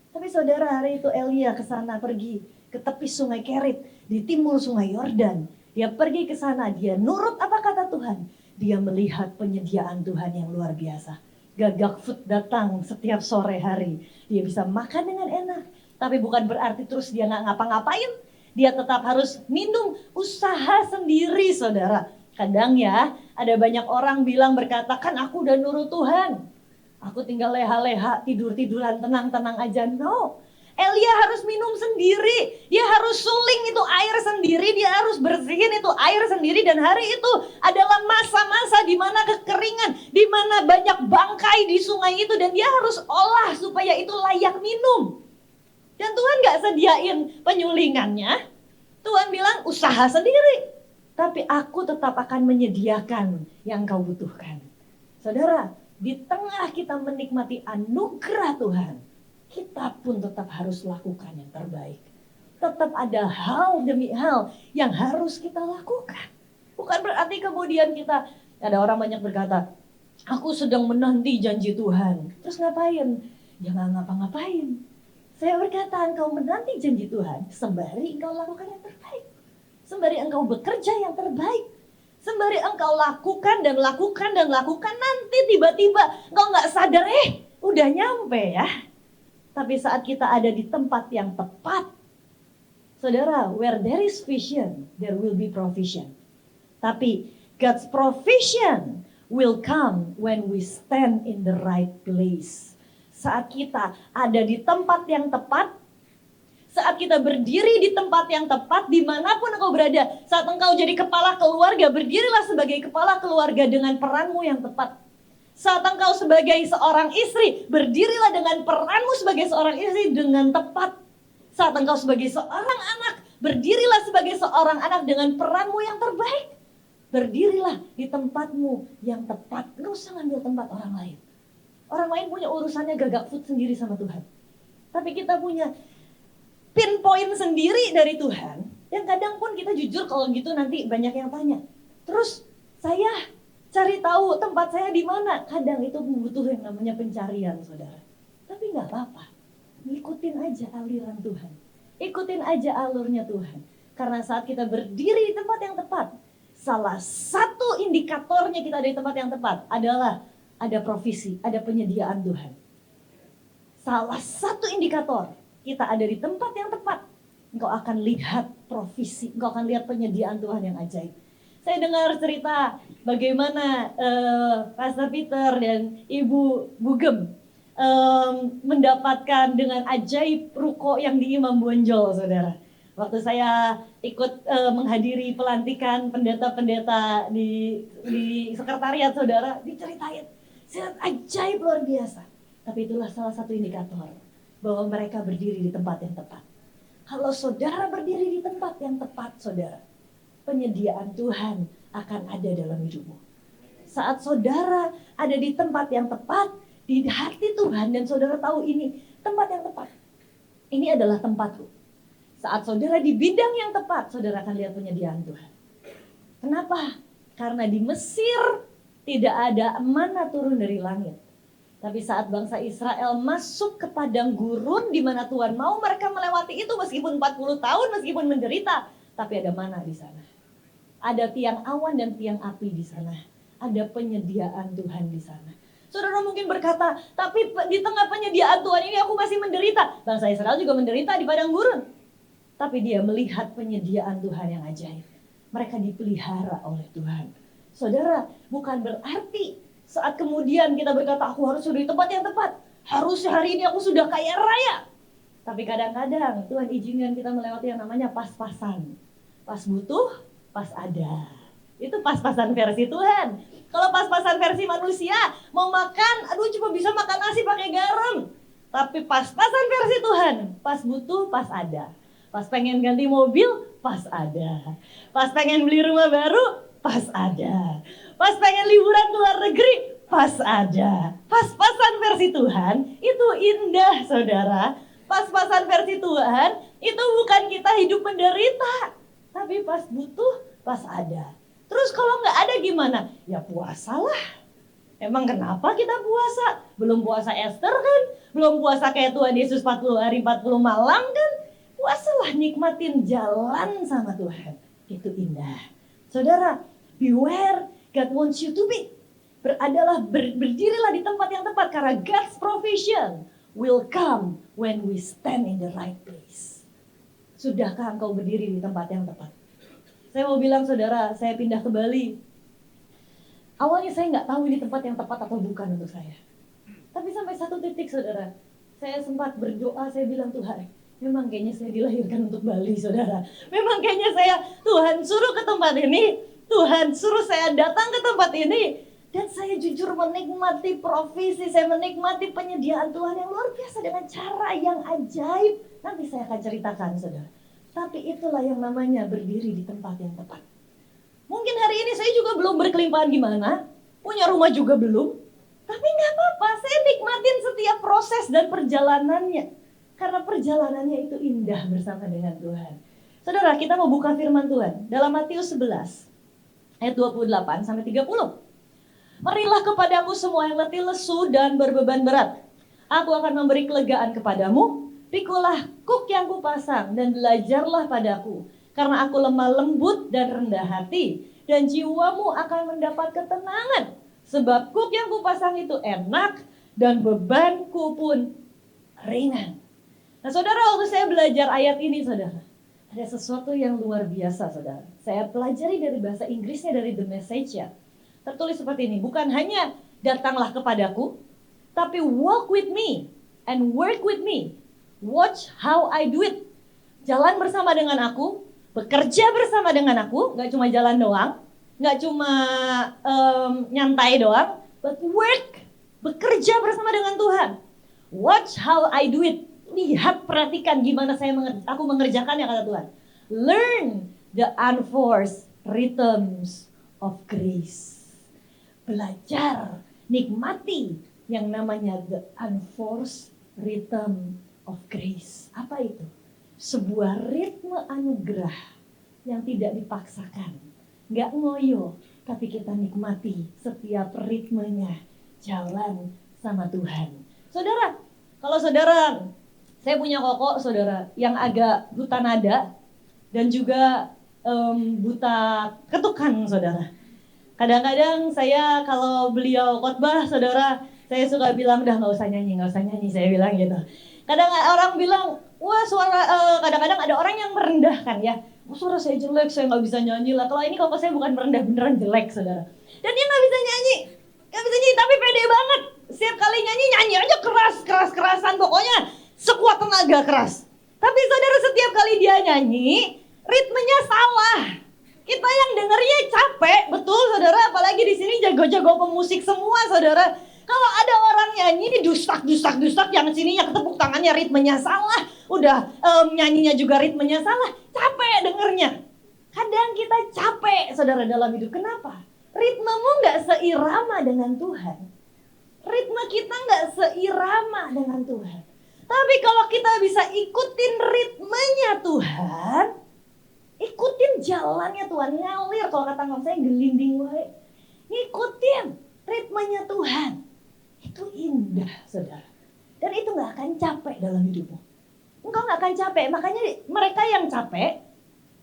Tapi saudara, hari itu Elia ke sana pergi ke tepi sungai Kerit di timur sungai Yordan. Dia pergi ke sana, dia nurut apa kata Tuhan. Dia melihat penyediaan Tuhan yang luar biasa. Gagak food datang setiap sore hari. Dia bisa makan dengan enak. Tapi bukan berarti terus dia gak ngapa-ngapain. Dia tetap harus minum, usaha sendiri, saudara. Kadang ya, ada banyak orang bilang berkata, kan aku udah nurut Tuhan. Aku tinggal leha-leha, tidur-tiduran, tenang-tenang aja. No, Elia harus minum sendiri. Dia harus suling itu air sendiri. Dia harus bersihin itu air sendiri. Dan hari itu adalah masa-masa di mana kekeringan. Di mana banyak bangkai di sungai itu. Dan dia harus olah supaya itu layak minum. Dan Tuhan gak sediain penyulingannya. Tuhan bilang usaha sendiri. Tapi aku tetap akan menyediakan yang kau butuhkan. Saudara, di tengah kita menikmati anugerah Tuhan, kita pun tetap harus lakukan yang terbaik. Tetap ada hal demi hal yang harus kita lakukan. Bukan berarti kemudian kita, ada orang banyak berkata, aku sedang menanti janji Tuhan. Terus ngapain? Ya gak ngapa-ngapain. Saya berkata, engkau menanti janji Tuhan, sembari engkau lakukan yang terbaik. Sembari engkau bekerja yang terbaik. Sembari engkau lakukan dan lakukan dan lakukan, nanti tiba-tiba engkau gak sadar, udah nyampe ya. Tapi saat kita ada di tempat yang tepat, saudara, where there is vision, there will be provision. Tapi God's provision will come when we stand in the right place. Saat kita ada di tempat yang tepat, saat kita berdiri di tempat yang tepat, dimanapun engkau berada. Saat engkau jadi kepala keluarga, berdirilah sebagai kepala keluarga dengan peranmu yang tepat. Saat engkau sebagai seorang istri, berdirilah dengan peranmu sebagai seorang istri dengan tepat. Saat engkau sebagai seorang anak, Berdirilah sebagai seorang anak dengan peranmu yang terbaik. Berdirilah di tempatmu yang tepat. Nggak usah ngambil tempat orang lain. Orang lain punya urusannya gagak food sendiri sama Tuhan. Tapi kita punya pinpoint sendiri dari Tuhan. Yang kadang pun kita jujur kalau gitu nanti banyak yang tanya. Terus saya cari tahu tempat saya di mana. Kadang itu butuh yang namanya pencarian, saudara. Tapi nggak apa-apa. Ikutin aja aliran Tuhan. Ikutin aja alurnya Tuhan. Karena saat kita berdiri di tempat yang tepat, salah satu indikatornya kita ada di tempat yang tepat adalah ada provisi, ada penyediaan Tuhan. Salah satu indikator kita ada di tempat yang tepat, engkau akan lihat provisi, engkau akan lihat penyediaan Tuhan yang ajaib. Saya dengar cerita bagaimana Pastor Peter dan Ibu Bugem mendapatkan dengan ajaib ruko yang di Imam Bonjol, saudara. Waktu saya ikut menghadiri pelantikan pendeta-pendeta di sekretariat, saudara, diceritain sangat ajaib luar biasa. Tapi itulah salah satu indikator bahwa mereka berdiri di tempat yang tepat. Kalau saudara berdiri di tempat yang tepat, saudara, penyediaan Tuhan akan ada dalam hidupmu. Saat saudara ada di tempat yang tepat, di hati Tuhan, dan saudara tahu ini tempat yang tepat. Ini adalah tempatku. Saat saudara di bidang yang tepat, saudara akan lihat penyediaan Tuhan. Kenapa? Karena di Mesir tidak ada mana turun dari langit. Tapi saat bangsa Israel masuk ke padang gurun di mana Tuhan mau mereka melewati itu meskipun 40 tahun, meskipun menderita, tapi ada mana di sana. Ada tiang awan dan tiang api di sana. Ada penyediaan Tuhan di sana. Saudara mungkin berkata, tapi di tengah penyediaan Tuhan ini aku masih menderita. Bangsa Israel juga menderita di padang gurun. Tapi dia melihat penyediaan Tuhan yang ajaib. Mereka dipelihara oleh Tuhan. Saudara, bukan berarti saat kemudian kita berkata, aku harus sudah di tempat yang tepat. Harusnya hari ini aku sudah kaya raya. Tapi kadang-kadang Tuhan izinkan kita melewati yang namanya pas-pasan. Pas butuh, pas ada. Itu pas-pasan versi Tuhan. Kalau pas-pasan versi manusia, mau makan, aduh cuma bisa makan nasi pakai garam. Tapi pas-pasan versi Tuhan, pas butuh, pas ada. Pas pengen ganti mobil, pas ada. Pas pengen beli rumah baru, pas ada. Pas pengen liburan ke luar negeri, pas ada. Pas-pasan versi Tuhan, itu indah, saudara. Pas-pasan versi Tuhan, itu bukan kita hidup menderita. Tapi pas butuh, pas ada. Terus kalau nggak ada gimana? Ya puasalah. Emang kenapa kita puasa? Belum puasa Esther kan? Belum puasa kayak Tuhan Yesus 40 hari 40 malam kan? Puasalah, nikmatin jalan sama Tuhan. Itu indah. Saudara, beware, God wants you to be. Berdirilah di tempat yang tepat karena God's provision will come when we stand in the right place. Sudahkah engkau berdiri di tempat yang tepat? Saya mau bilang saudara, saya pindah ke Bali. Awalnya saya nggak tahu ini tempat yang tepat atau bukan untuk saya. Tapi sampai satu titik saudara, saya sempat berdoa, saya bilang Tuhan, memang kayaknya saya dilahirkan untuk Bali saudara. Memang kayaknya Tuhan suruh ke tempat ini, Tuhan suruh saya datang ke tempat ini. Dan saya jujur menikmati provisi, saya menikmati penyediaan Tuhan yang luar biasa dengan cara yang ajaib. Nanti saya akan ceritakan saudara. Tapi itulah yang namanya berdiri di tempat yang tepat. Mungkin hari ini saya juga belum berkelimpahan gimana, punya rumah juga belum. Tapi gak apa-apa, saya nikmatin setiap proses dan perjalanannya. Karena perjalanannya itu indah bersama dengan Tuhan. Saudara, kita mau buka firman Tuhan dalam Matius 11 ayat 28 sampai 30. Marilah kepadaku semua yang letih lesu dan berbeban berat. Aku akan memberi kelegaan kepadamu. Pikulah kuk yang kupasang dan belajarlah padaku. Karena aku lemah lembut dan rendah hati. Dan jiwamu akan mendapat ketenangan. Sebab kuk yang kupasang itu enak dan bebanku pun ringan. Nah saudara, waktu saya belajar ayat ini saudara, ada sesuatu yang luar biasa saudara. Saya pelajari dari bahasa Inggrisnya dari The Message ya. Tertulis seperti ini, bukan hanya datanglah kepadaku, tapi walk with me and work with me. Watch how I do it. Jalan bersama dengan aku, bekerja bersama dengan aku, gak cuma jalan doang, gak cuma nyantai doang, but work, bekerja bersama dengan Tuhan. Watch how I do it. Lihat, perhatikan gimana aku mengerjakannya kata Tuhan. Learn the unforced rhythms of grace. Belajar, nikmati yang namanya the unforced rhythm of grace. Apa itu? Sebuah ritme anugerah yang tidak dipaksakan. Nggak ngoyo, tapi kita nikmati setiap ritmenya jalan sama Tuhan. Saudara, kalau saudara, saya punya koko saudara yang agak buta nada dan juga buta ketukan saudara. Kadang-kadang saya kalau beliau khotbah saudara, saya suka bilang udah nggak usah nyanyi, saya bilang gitu. Kadang orang bilang, wah suara, kadang-kadang ada orang yang merendahkan ya. Oh, suara saya jelek, saya nggak bisa nyanyi lah. Kalau ini koko saya bukan merendah, beneran jelek saudara. Dan dia nggak bisa nyanyi, tapi pede banget. Setiap kali nyanyi aja keras-kerasan, pokoknya sekuat tenaga keras. Tapi saudara setiap kali dia nyanyi, ritmenya salah. Kita yang dengernya capek, betul saudara. Apalagi di sini jago-jago pemusik semua saudara. Kalau ada orang nyanyi dustak, yang sininya ketepuk tangannya ritmenya salah. Udah nyanyinya juga ritmenya salah. Capek dengernya. Kadang kita capek saudara dalam hidup. Kenapa? Ritmemu gak seirama dengan Tuhan. Ritme kita gak seirama dengan Tuhan. Tapi kalau kita bisa ikutin ritmenya Tuhan, ikutin jalannya Tuhan, ngalir kalau kata ngomong saya gelinding wae. Ngikutin ritmenya Tuhan. Itu indah saudara. Dan itu gak akan capek dalam hidupmu. Engkau gak akan capek. Makanya mereka yang capek,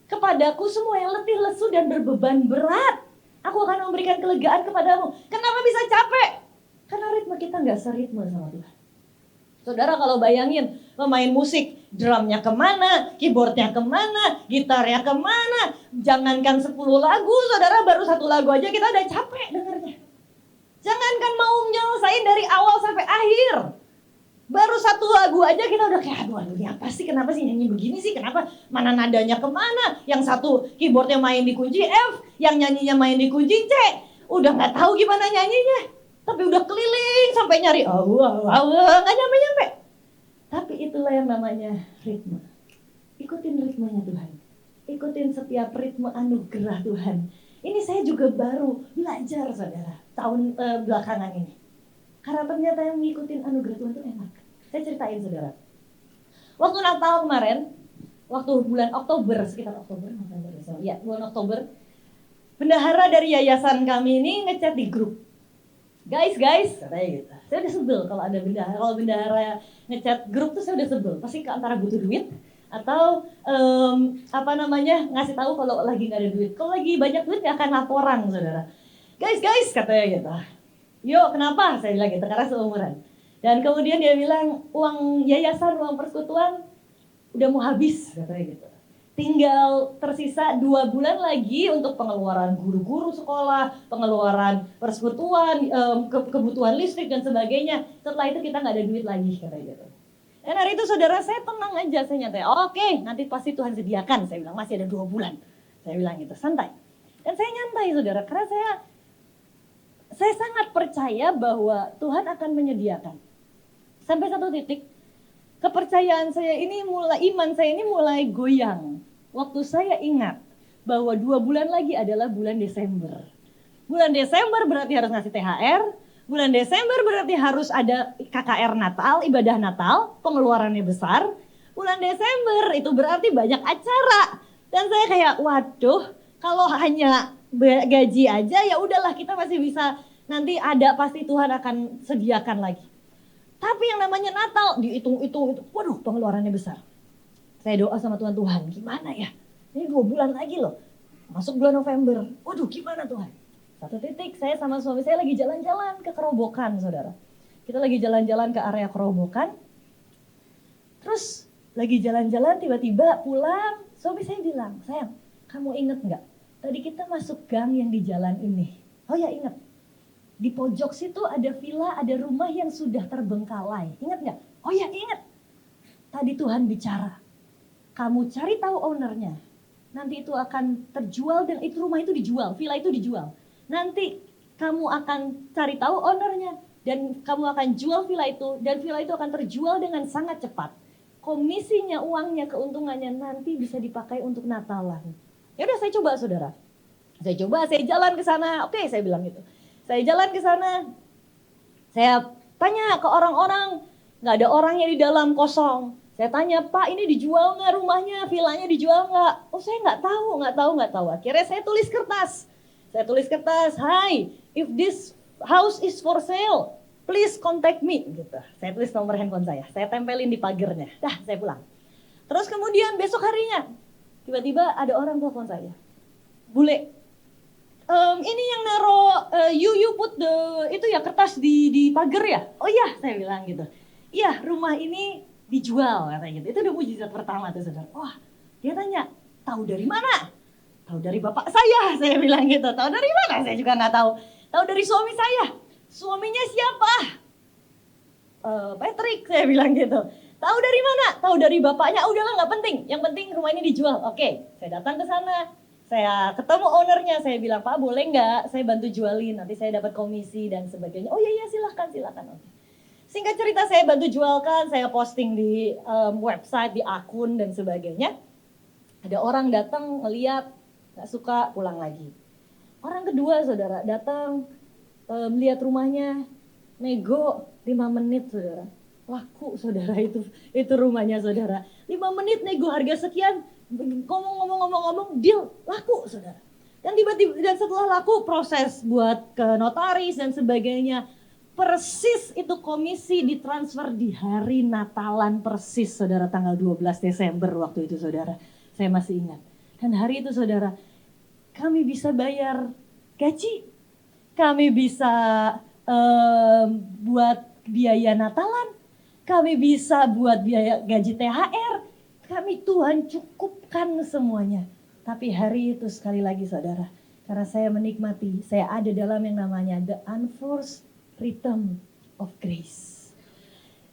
kepadaku semua yang letih, lesu dan berbeban berat, aku akan memberikan kelegaan kepadamu. Kenapa bisa capek? Karena ritme kita gak seritme sama Tuhan. Saudara kalau bayangin pemain musik, drumnya kemana, keyboardnya kemana, gitarnya kemana. Jangankan 10 lagu, saudara baru 1 lagu aja kita udah capek dengernya. Jangankan mau nyelesain dari awal sampai akhir. Baru 1 lagu aja kita udah kayak aduh ini apa sih, kenapa sih nyanyi begini sih, kenapa, mana nadanya kemana. Yang satu keyboardnya main di kunci F, yang nyanyinya main di kunci C. Udah gak tahu gimana nyanyinya. Tapi udah keliling sampai nyari, gak nyampe-nyampe. Tapi itulah yang namanya ritme. Ikutin ritmenya Tuhan. Ikutin setiap ritme anugerah Tuhan. Ini saya juga baru belajar saudara, tahun belakangan ini. Karena ternyata yang ngikutin anugerah Tuhan itu enak. Saya ceritain saudara. Waktu Natal kemarin, waktu bulan Oktober, sekitar Oktober, November, ya bulan Oktober, bendahara dari yayasan kami ini ngechat di grup. Guys, katanya gitu. Saya udah sebel kalau ada bendahara ngechat grup tuh saya udah sebel. Pasti antara butuh duit atau ngasih tahu kalau lagi nggak ada duit. Kalau lagi banyak duit nggak akan laporan, saudara. Guys, katanya gitu. Yuk, kenapa? Saya bilang gitu karena seumuran. Dan kemudian dia bilang uang yayasan, uang persekutuan udah mau habis, katanya gitu. Tinggal tersisa 2 bulan lagi untuk pengeluaran guru-guru sekolah, pengeluaran persekutuan, kebutuhan listrik dan sebagainya. Setelah itu kita nggak ada duit lagi, katanya gitu. Dan hari itu saudara saya tenang aja, saya nyantai. Oke, nanti pasti Tuhan sediakan. Saya bilang masih ada 2 bulan. Saya bilang gitu, santai. Dan saya nyantai saudara, karena saya sangat percaya bahwa Tuhan akan menyediakan. Sampai satu titik, kepercayaan saya ini iman saya ini mulai goyang. Waktu saya ingat bahwa 2 bulan lagi adalah bulan Desember. Bulan Desember berarti harus ngasih THR. Bulan Desember berarti harus ada KKR Natal, ibadah Natal, pengeluarannya besar. Bulan Desember itu berarti banyak acara. Dan saya kayak, waduh, kalau hanya gaji aja ya udahlah kita masih bisa, nanti ada pasti Tuhan akan sediakan lagi. Tapi yang namanya Natal dihitung-hitung, waduh pengeluarannya besar. Saya doa sama Tuhan, gimana ya? Ini 2 bulan lagi loh, masuk bulan November. Waduh gimana Tuhan? Satu titik saya sama suami saya lagi jalan-jalan ke Kerobokan saudara. Kita lagi jalan-jalan ke area Kerobokan. Terus lagi jalan-jalan tiba-tiba pulang, suami saya bilang, sayang kamu inget gak? Tadi kita masuk gang yang di jalan ini. Oh ya inget. Di pojok situ ada villa, ada rumah yang sudah terbengkalai. Ingat gak? Oh ya ingat. Tadi Tuhan bicara. Kamu cari tahu ownernya. Nanti itu akan terjual dan itu rumah itu dijual. Villa itu dijual. Nanti kamu akan cari tahu ownernya. Dan kamu akan jual villa itu. Dan villa itu akan terjual dengan sangat cepat. komisinya, uangnya, keuntungannya nanti bisa dipakai untuk Natalan. Ya udah saya coba saudara. Saya jalan ke sana. Oke, saya bilang gitu. Saya jalan ke sana. Saya tanya ke orang-orang, nggak ada orangnya di dalam, kosong. Saya tanya, Pak ini dijual nggak rumahnya, vilanya dijual nggak? Oh saya nggak tahu. Akhirnya saya tulis kertas. Hi, if this house is for sale, please contact me. Gitu. Saya tulis nomor handphone saya tempelin di pagernya. Dah, saya pulang. Terus kemudian besok harinya, tiba-tiba ada orang telepon saya. Bule, ini yang naro, you put itu ya kertas di pagar ya? Oh iya, saya bilang gitu. Iya, rumah ini dijual katanya gitu. Itu udah mujizat pertama tuh saudara. Wah, dia tanya, tahu dari mana? Tahu dari bapak saya bilang gitu. Tahu dari mana? Saya juga nggak tahu. Tahu dari suami saya. Suaminya siapa? Patrick, saya bilang gitu. Tahu dari mana? Tahu dari bapaknya. Udahlah nggak penting. Yang penting rumah ini dijual. Oke, saya datang ke sana. Saya ketemu ownernya, saya bilang, Pak boleh nggak saya bantu jualin, nanti saya dapat komisi dan sebagainya. Oh iya silahkan. Oke. Singkat cerita saya bantu jualkan, saya posting di website, di akun dan sebagainya. Ada orang datang ngeliat, nggak suka, pulang lagi. Orang kedua saudara datang, melihat rumahnya, nego 5 menit saudara. Laku saudara itu rumahnya saudara. 5 menit nego harga sekian, ngomong, deal laku saudara. Dan tiba-tiba dan setelah laku proses buat ke notaris dan sebagainya. Persis itu komisi ditransfer di hari Natalan persis saudara, tanggal 12 Desember waktu itu saudara. Saya masih ingat. Dan hari itu saudara, kami bisa bayar gaji. Kami bisa buat biaya Natalan. Kami bisa buat biaya gaji THR. Kami Tuhan cukupkan semuanya. Tapi hari itu sekali lagi saudara, karena saya menikmati, saya ada dalam yang namanya the unforced rhythm of grace.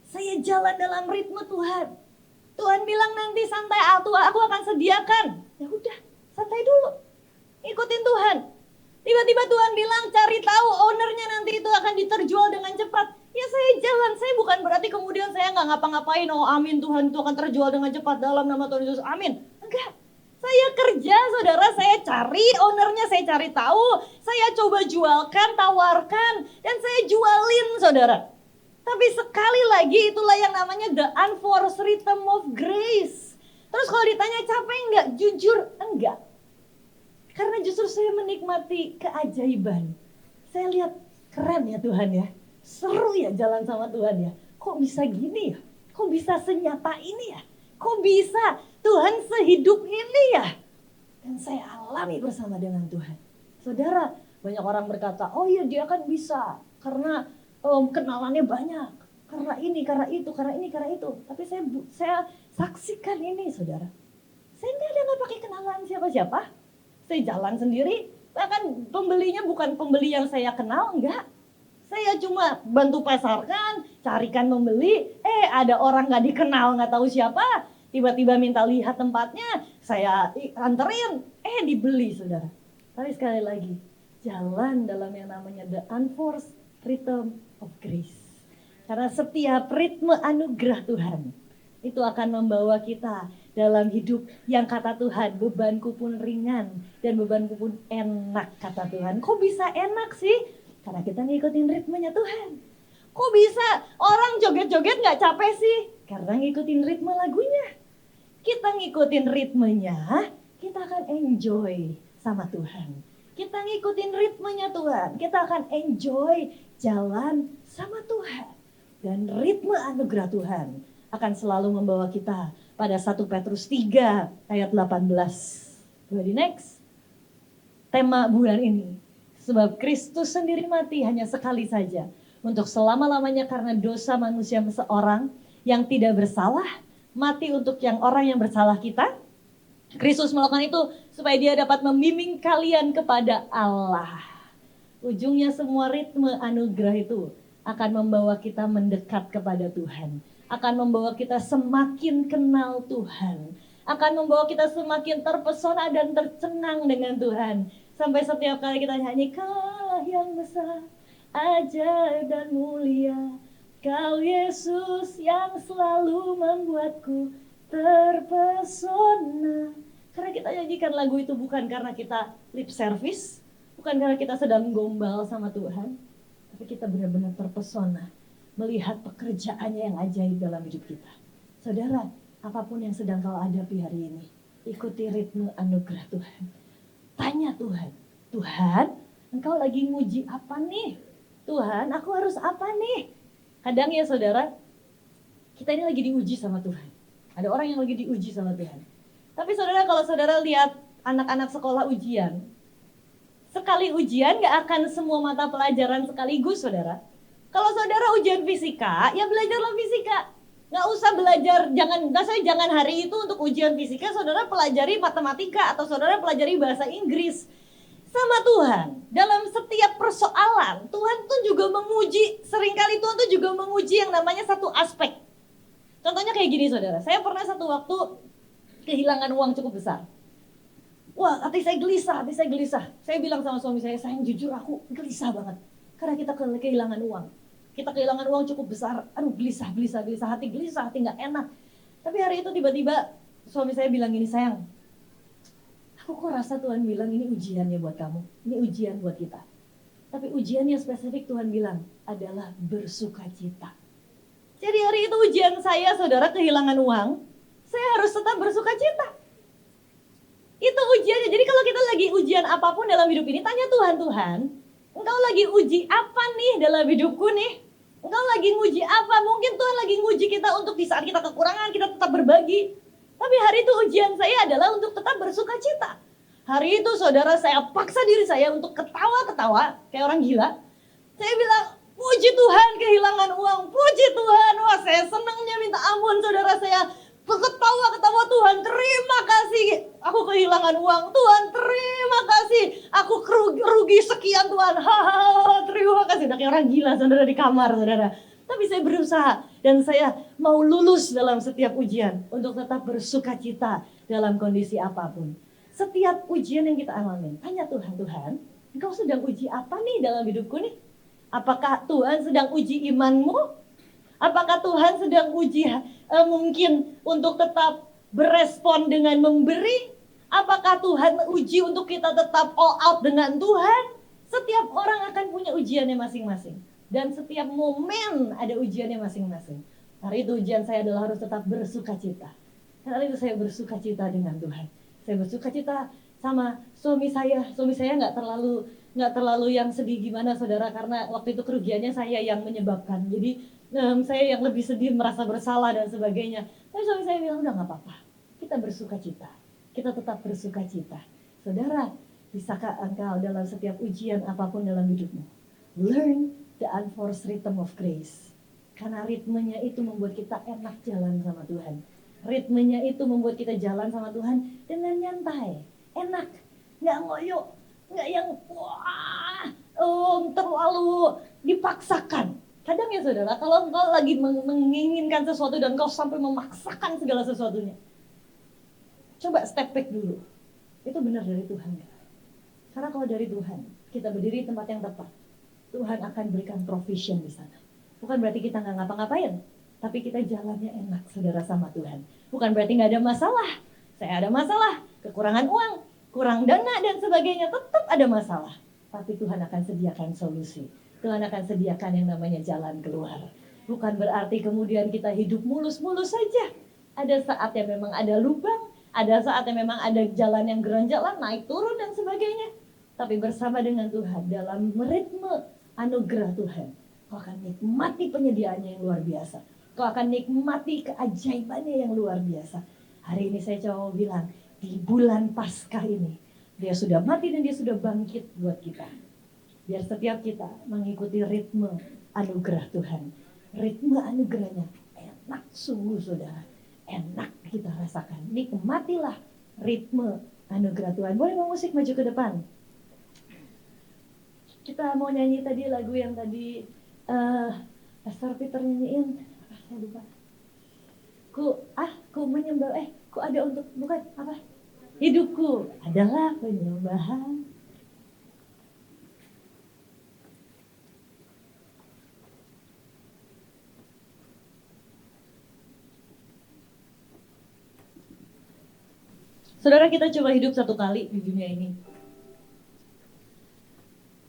Saya jalan dalam ritme Tuhan. Tuhan bilang nanti santai, aku akan sediakan. Ya udah, santai dulu. Ikutin Tuhan. Tiba-tiba Tuhan bilang cari tahu ownernya nanti itu akan diterjual dengan cepat. Ya saya jalan, saya bukan berarti kemudian saya nggak ngapa-ngapain. Oh amin, Tuhan itu akan terjual dengan cepat dalam nama Tuhan Yesus. Amin. Enggak. Saya kerja saudara, saya cari ownernya, saya cari tahu, saya coba jualkan, tawarkan, dan saya jualin saudara. Tapi sekali lagi itulah yang namanya the unforced rhythm of grace. Terus kalau ditanya capek enggak? Jujur enggak. Karena justru saya menikmati keajaiban. Saya lihat keren ya Tuhan ya. Seru ya jalan sama Tuhan ya. Kok bisa gini ya? Kok bisa senyata ini ya? Kok bisa Tuhan sehidup ini ya? Dan saya alami bersama dengan Tuhan. Saudara, banyak orang berkata, oh iya dia kan bisa. Karena kenalannya banyak. Karena ini, karena itu, karena ini, karena itu. Tapi saya saksikan ini saudara. Saya nggak pakai kenalan siapa-siapa. Saya jalan sendiri. Bahkan pembelinya bukan pembeli yang saya kenal, enggak. Saya cuma bantu pasarkan, carikan pembeli. Ada orang gak dikenal, gak tahu siapa. Tiba-tiba minta lihat tempatnya, saya anterin. Dibeli saudara. Tapi sekali lagi, jalan dalam yang namanya the unforced rhythm of grace. Karena setiap ritme anugerah Tuhan, itu akan membawa kita dalam hidup yang kata Tuhan, bebanku pun ringan dan bebanku pun enak kata Tuhan. Kok bisa enak sih? Karena kita ngikutin ritmenya Tuhan. Kok bisa orang joget-joget gak capek sih? Karena ngikutin ritme lagunya. Kita ngikutin ritmenya, kita akan enjoy sama Tuhan. Kita ngikutin ritmenya Tuhan, kita akan enjoy jalan sama Tuhan. Dan ritme anugerah Tuhan akan selalu membawa kita pada 1 Petrus 3 ayat 18. Coba di next. Tema bulan ini. Sebab Kristus sendiri mati hanya sekali saja. Untuk selama-lamanya karena dosa manusia seorang yang tidak bersalah. Mati untuk orang yang bersalah kita. Kristus melakukan itu supaya dia dapat membimbing kalian kepada Allah. Ujungnya semua ritme anugerah itu akan membawa kita mendekat kepada Tuhan. Akan membawa kita semakin kenal Tuhan. Akan membawa kita semakin terpesona dan tercengang dengan Tuhan. Sampai setiap kali kita nyanyi, Kaulah yang besar, ajaib dan mulia. Kau Yesus yang selalu membuatku terpesona. Karena kita nyanyikan lagu itu bukan karena kita lip service, bukan karena kita sedang gombal sama Tuhan, tapi kita benar-benar terpesona melihat pekerjaannya yang ajaib dalam hidup kita. Saudara, apapun yang sedang kau hadapi hari ini, ikuti ritme anugerah Tuhan. Tanya Tuhan, Tuhan, engkau lagi nguji apa nih? Tuhan, aku harus apa nih? Kadang ya saudara, kita ini lagi diuji sama Tuhan. Ada orang yang lagi diuji sama Tuhan. Tapi saudara, kalau saudara lihat anak-anak sekolah ujian, sekali ujian gak akan semua mata pelajaran sekaligus saudara. Kalau saudara ujian fisika, ya belajarlah fisika. Gak usah belajar, jangan hari itu untuk ujian fisika saudara pelajari matematika atau saudara pelajari bahasa Inggris. Sama Tuhan, dalam setiap persoalan, Tuhan tuh juga menguji, seringkali Tuhan tuh juga menguji yang namanya satu aspek. Contohnya kayak gini saudara, saya pernah satu waktu kehilangan uang cukup besar. Wah, hati saya gelisah. Saya bilang sama suami saya, sayang jujur aku gelisah banget. Karena kita kehilangan uang. Kita kehilangan uang cukup besar, aduh gelisah, hati gak enak. Tapi hari itu tiba-tiba suami saya bilang gini, sayang, aku kok rasa Tuhan bilang ini ujiannya buat kamu, ini ujian buat kita. Tapi ujian yang spesifik Tuhan bilang adalah bersukacita. Jadi hari itu ujian saya, saudara kehilangan uang, saya harus tetap bersukacita. Itu ujiannya. Jadi kalau kita lagi ujian apapun dalam hidup ini, tanya Tuhan, Tuhan, engkau lagi uji apa nih dalam hidupku nih? Engkau lagi nguji apa? Mungkin Tuhan lagi nguji kita untuk di saat kita kekurangan, kita tetap berbagi. Tapi hari itu ujian saya adalah untuk tetap bersukacita. Hari itu saudara saya paksa diri saya untuk ketawa-ketawa kayak orang gila. Saya bilang, puji Tuhan kehilangan uang, puji Tuhan. Wah saya senangnya minta ampun saudara saya. Ketawa-ketawa Tuhan, terima kasih aku kehilangan uang. Tuhan terima kasih aku rugi sekian Tuhan. Hahaha, terima kasih. Udah kayak orang gila saudara di kamar saudara. Tapi saya berusaha dan saya mau lulus dalam setiap ujian untuk tetap bersukacita dalam kondisi apapun. Setiap ujian yang kita alami, tanya Tuhan, Tuhan, engkau sedang uji apa nih dalam hidupku nih? Apakah Tuhan sedang uji imanmu? Apakah Tuhan sedang uji mungkin untuk tetap berespon dengan memberi? Apakah Tuhan uji untuk kita tetap all out dengan Tuhan? Setiap orang akan punya ujiannya masing-masing. Dan setiap momen ada ujiannya masing-masing. Hari itu ujian saya adalah harus tetap bersukacita. Dan hari itu saya bersukacita dengan Tuhan. Saya bersukacita sama suami saya. Suami saya nggak terlalu yang sedih gimana saudara, karena waktu itu kerugiannya saya yang menyebabkan. Jadi saya yang lebih sedih, merasa bersalah dan sebagainya. Tapi suami saya bilang udah nggak apa-apa. Kita bersukacita. Kita tetap bersukacita. Saudara, bisakah engkau dalam setiap ujian apapun dalam hidupmu learn the unforced rhythm of grace? Karena ritmenya itu membuat kita enak jalan sama Tuhan. Ritmenya itu membuat kita jalan sama Tuhan dengan nyantai, enak, nggak ngoyo, nggak yang terlalu dipaksakan. Kadang ya saudara, kalau engkau lagi menginginkan sesuatu dan kau sampai memaksakan segala sesuatunya, coba step back dulu. Itu benar dari Tuhan gak? Karena kalau dari Tuhan, kita berdiri di tempat yang tepat, Tuhan akan berikan provision di sana. Bukan berarti kita nggak ngapa-ngapain, tapi kita jalannya enak saudara sama Tuhan. Bukan berarti nggak ada masalah. Saya ada masalah, kekurangan uang, kurang dana dan sebagainya, tetap ada masalah. Tapi Tuhan akan sediakan solusi. Tuhan akan sediakan yang namanya jalan keluar. Bukan berarti kemudian kita hidup mulus-mulus saja. Ada saat yang memang ada lubang, ada saat yang memang ada jalan yang geronjalan, naik turun dan sebagainya. Tapi bersama dengan Tuhan dalam ritme anugerah Tuhan, kau akan nikmati penyediaannya yang luar biasa. Kau akan nikmati keajaibannya yang luar biasa. Hari ini saya coba bilang, di bulan Paskah ini, dia sudah mati dan dia sudah bangkit buat kita. Biar setiap kita mengikuti ritme anugerah Tuhan. Ritme anugerahnya enak sungguh saudara. Enak kita rasakan. Nikmatilah ritme anugerah Tuhan. Boleh mau musik maju ke depan? Kita mau nyanyi tadi lagu yang tadi Pastor Peter nyanyiin. Saya lupa. Ku menyembah. Ku ada untuk, bukan apa? Hidupku adalah penyembahan. Saudara, kita coba hidup satu kali di dunia ini.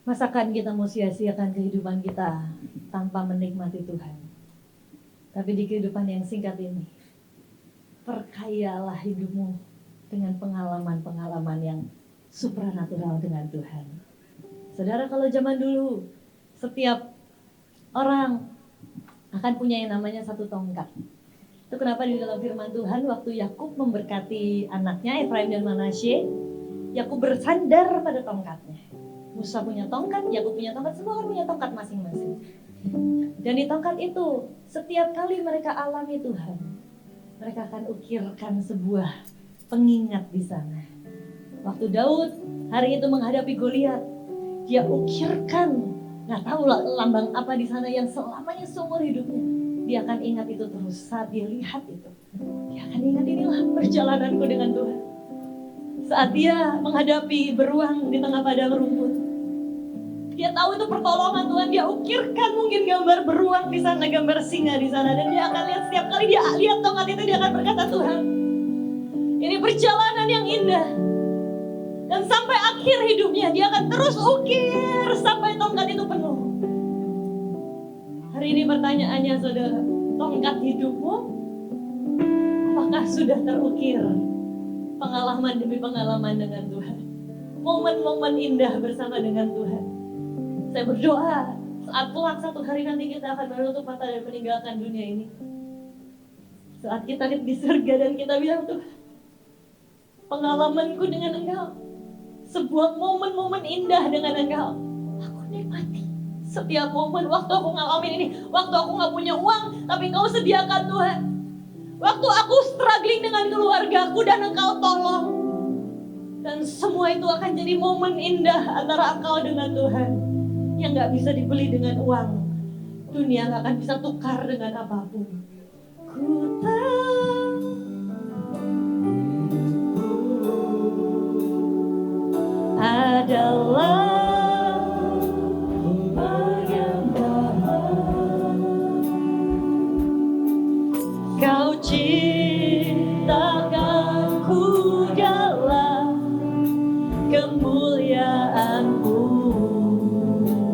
Masakan kita mau sia-siakan kehidupan kita tanpa menikmati Tuhan. Tapi di kehidupan yang singkat ini, perkayalah hidupmu dengan pengalaman-pengalaman yang supranatural dengan Tuhan. Saudara, kalau zaman dulu, setiap orang akan punya yang namanya satu tongkat. Itu kenapa di dalam firman Tuhan, waktu Yakub memberkati anaknya Efraim dan Manasye, Yakub bersandar pada tongkatnya. Musa punya tongkat, Yakub punya tongkat, semua orang punya tongkat masing-masing. Dan di tongkat itu, setiap kali mereka alami Tuhan, mereka akan ukirkan sebuah pengingat di sana. Waktu Daud hari itu menghadapi Goliat, dia ukirkan, nggak tahu lambang apa di sana yang selamanya seumur hidupnya. Dia akan ingat itu terus saat dia lihat itu. Dia akan ingat, inilah perjalananku dengan Tuhan. Saat dia menghadapi beruang di tengah padang rumput, dia tahu itu pertolongan Tuhan. Dia ukirkan mungkin gambar beruang di sana, gambar singa di sana, dan dia akan lihat setiap kali dia lihat tongkat itu, dia akan berkata, Tuhan, ini perjalanan yang indah. Dan sampai akhir hidupnya dia akan terus ukir sampai tongkat itu penuh. Hari ini pertanyaannya, saudara, tongkat hidupmu apakah sudah terukir pengalaman demi pengalaman dengan Tuhan? Momen-momen indah bersama dengan Tuhan. Saya berdoa saat kelak satu hari nanti kita akan menutup mata dan meninggalkan dunia ini. Saat kita di surga dan kita bilang, Tuhan, pengalamanku dengan Engkau, sebuah momen-momen indah dengan Engkau, aku nikmati setiap momen. Waktu aku ngalamin ini, waktu aku gak punya uang, tapi Engkau sediakan Tuhan. Waktu aku struggling dengan keluargaku dan Engkau tolong. Dan semua itu akan jadi momen indah antara Engkau dengan Tuhan, yang gak bisa dibeli dengan uang. Dunia gak akan bisa tukar dengan apapun. Ku tahu adalah persembahan. Kau ciptakanku dalam kemuliaanmu.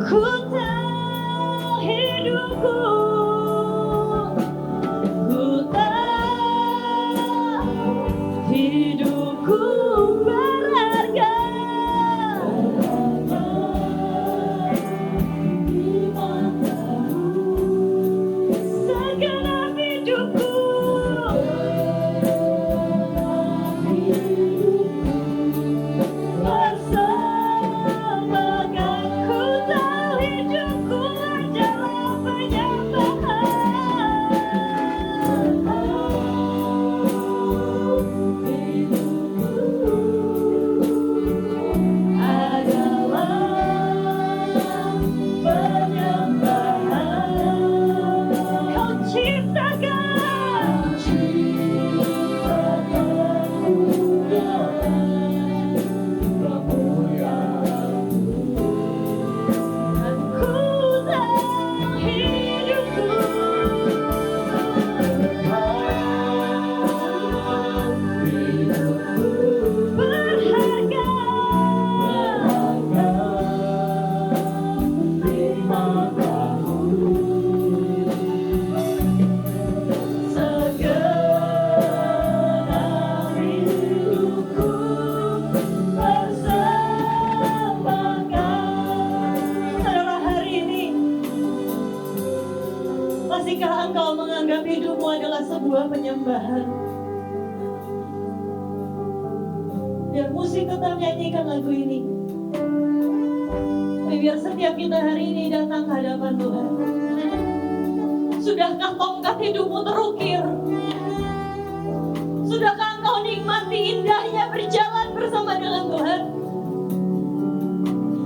Ku tahu hidupku, ku tahu hidupku berharga. Segenap hidupku, masihkah engkau menganggap hidupmu adalah sebuah penyembahan? Biar musik tetap nyanyikan lagu ini. Tapi biar setiap kita hari ini datang ke hadapan Tuhan. Sudahkah tongkat hidupmu terukir? Sudahkah engkau nikmati indahnya berjalan bersama dengan Tuhan?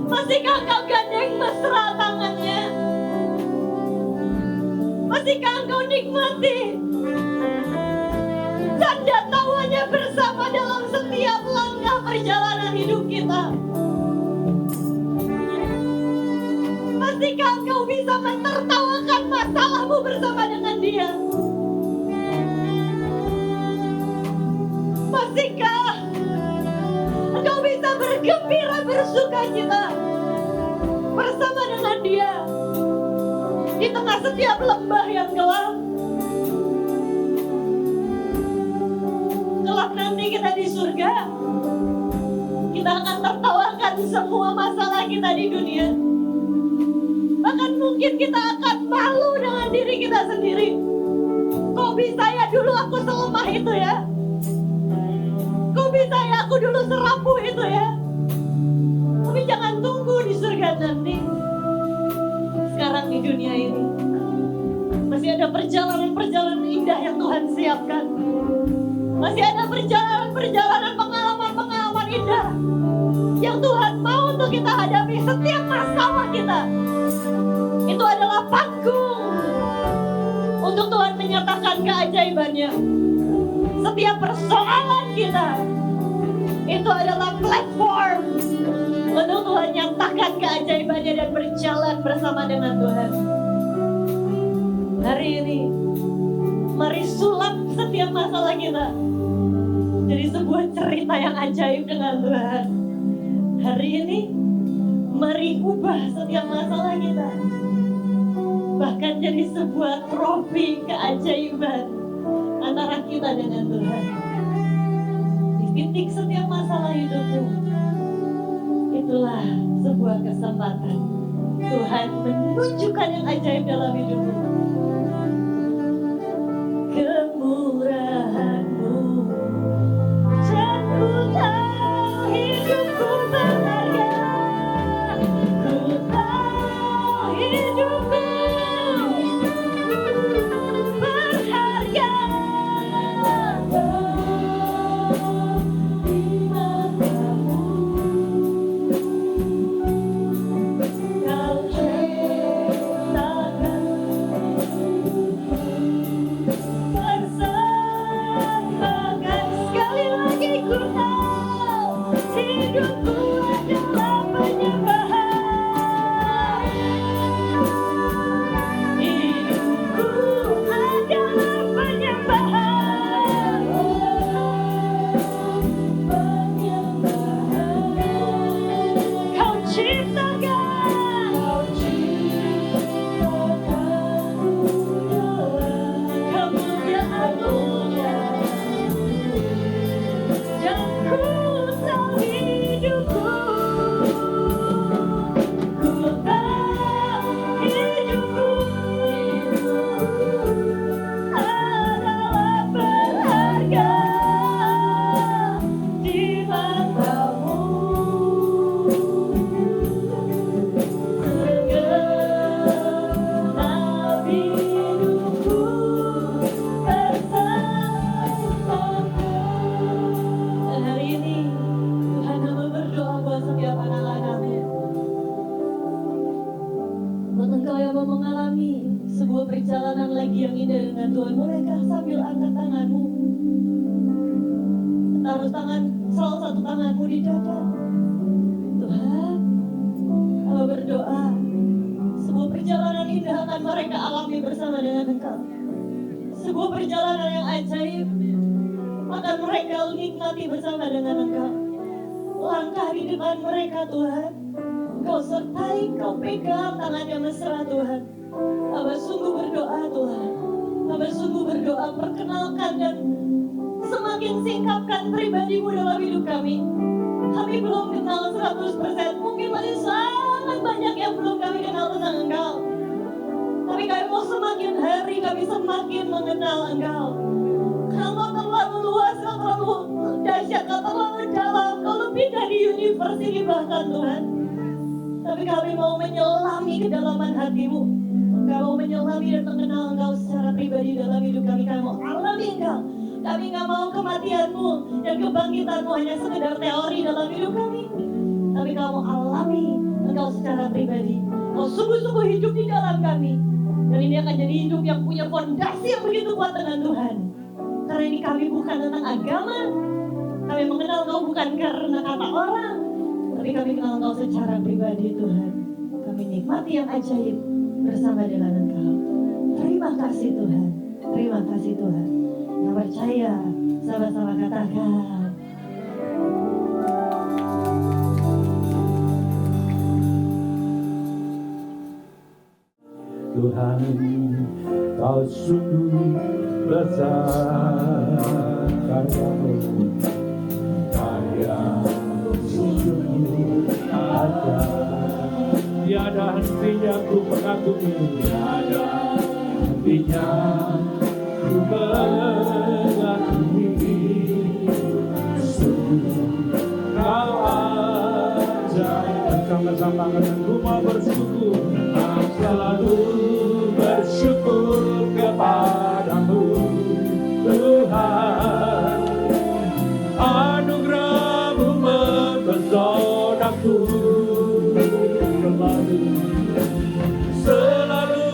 Masihkah engkau gandeng mesra tangannya? Masihkah engkau nikmati tanda tawanya bersama dalam setiap langkah perjalanan hidup kita? Masihkah engkau bisa mentertawakan masalahmu bersama dengan Dia? Masihkah bergembira, bersuka cita bersama dengan Dia di tengah setiap lembah yang gelap. Kelak nanti kita di surga, kita akan tertawakan semua masalah kita di dunia. Bahkan mungkin kita akan malu dengan diri kita sendiri. Kok bisa ya dulu aku selemah itu ya? Kok bisa ya aku dulu serapuh itu ya? Tapi jangan tunggu di surga nanti. Sekarang di dunia ini masih ada perjalanan-perjalanan indah yang Tuhan siapkan. Masih ada perjalanan-perjalanan, pengalaman-pengalaman indah yang Tuhan mau untuk kita hadapi. Setiap masalah kita itu adalah panggung untuk Tuhan menyatakan keajaibannya. Setiap persoalan kita itu adalah platform untuk Tuhan nyatakan keajaibannya dan berjalan bersama dengan Tuhan. Hari ini mari sulap setiap masalah kita jadi sebuah cerita yang ajaib dengan Tuhan. Hari ini mari ubah setiap masalah kita bahkan jadi sebuah trofi keajaiban antara kita dengan Tuhan. Di titik setiap masalah hidupmu, itulah sebuah kesempatan Tuhan menunjukkan yang ajaib dalam hidupmu. Kemurahan-Mu, dan ku tahu hidupku berharga. Ku tahu hidupku berharga. Di mata-Mu, Kau ciptakan bersamakan. Sekali lagi ku tahu hidupku adalah penyembahan. Hidupku adalah penyembahan. Kau ciptakan kemuliaan-Mu, dan ku tahu hidupku. Ku tahu hidupku adalah berharga di mata-Mu. Segenap hidupku bersamamu. Dan hari ini Tuhan hamba berdoa buat setiap anak-anak-Mu, buat engkau yang mau mengalami sebuah perjalanan lagi yang indah dengan Tuhan. Bolehkah sambil angkat tanganmu, taruh salah satu tanganmu di dada. Tuhan, hamba berdoa sebuah perjalanan indah akan mereka alami bersama dengan Engkau. Sebuah perjalanan yang ajaib akan mereka nikmati bersama dengan Engkau. Langkah di depan mereka Tuhan, Engkau sertai, Engkau pegang tangannya mesra Tuhan. Hamba sungguh berdoa Tuhan, hamba sungguh berdoa perkenalkan dan semakin singkapkan pribadi-Mu dalam hidup kami. Kami belum kenal 100%, mungkin masih sangat banyak yang belum kami kenal tentang Engkau. Tapi kami mau semakin hari kami semakin mengenal Engkau. Engkau terlalu luas, Engkau terlalu dahsyat, Engkau terlalu dalam, Engkau lebih dari university bahkan Tuhan. Tapi kami mau menyelami kedalaman hati-Mu. Kami mau menyelami dan mengenal Engkau secara pribadi dalam hidup kami. Kami mau alami Engkau. Kami gak mau kematian-Mu dan kebangkitan-Mu hanya sekedar teori dalam hidup kami. Tapi kami mau alami Engkau secara pribadi. Engkau sungguh-sungguh hidup di dalam kami. Dan ini akan jadi hidup yang punya fondasi yang begitu kuat dengan Tuhan. Karena ini kami bukan tentang agama. Kami mengenal Engkau bukan karena kata orang. Tapi kami kenal Engkau secara pribadi Tuhan. Kami nikmati yang ajaib bersama dengan Engkau. Terima kasih Tuhan. Terima kasih Tuhan. Yang percaya sama-sama katakan. Tuhan, Kau sungguh besar, karyamu sungguh ada. Tiada hentinya ku mengagumi, tiada hentinya ku mengagumi. Sungguh Kau ajaib. Bersama-sama ku mau bersyukur, selalu bersyukur kepadamu Tuhan. Anugerah-Mu mempesonaku, selalu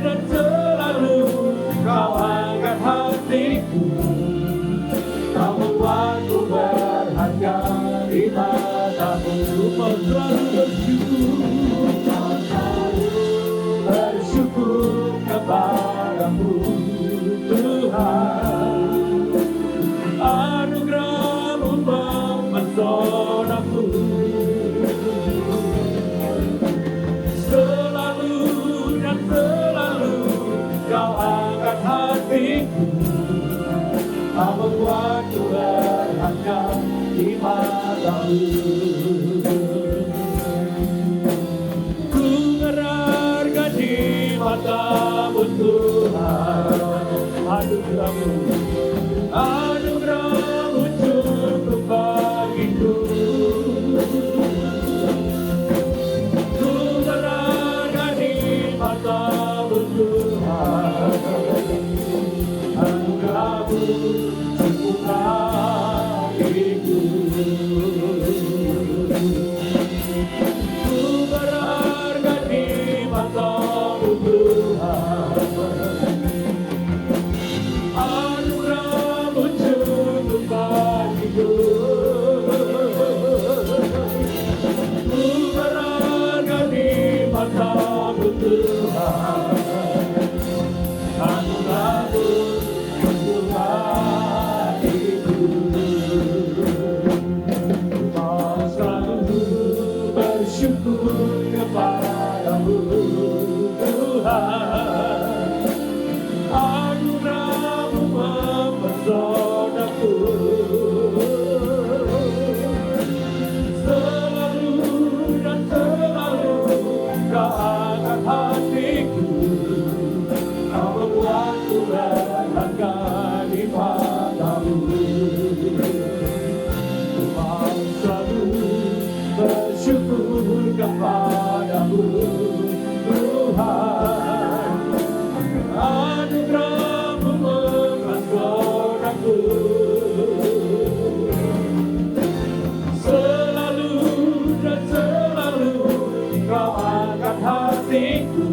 dan selalu Kau angkat hatiku. Kau membuatku berharga di mata-Mu. Kau selalu bersyukur kepadamu Tuhan. Anugerah-Mu mempesonaku, selalu dan selalu Kau angkat hatiku. Kau membuatku berharga di mata-Mu. Ku berharga di mata-Mu Tuhan. Anugerah-Mu, anugerah-Mu cukup bagiku. Ku berharga di mata-Mu Tuhan. Anugerah-Mu cukup bagiku. Ku berharga di mata-Mu Tuhan. Anugerah-Mu cukup bagiku. Ku berharga di mata-Mu Tuhan. Anugerah-Mu cukup bagiku. Kau selalu bersyukur kepadamu Tuhan. Anugerah-Mu mempesonaku, selalu dan selalu Kau angkat hatiku. Kau membuatku berharga di mata-Mu. Kau selalu bersyukur kepadamu Tuhan. Anugerah-Mu mempesonaku, selalu dan selalu Kau angkat hatiku.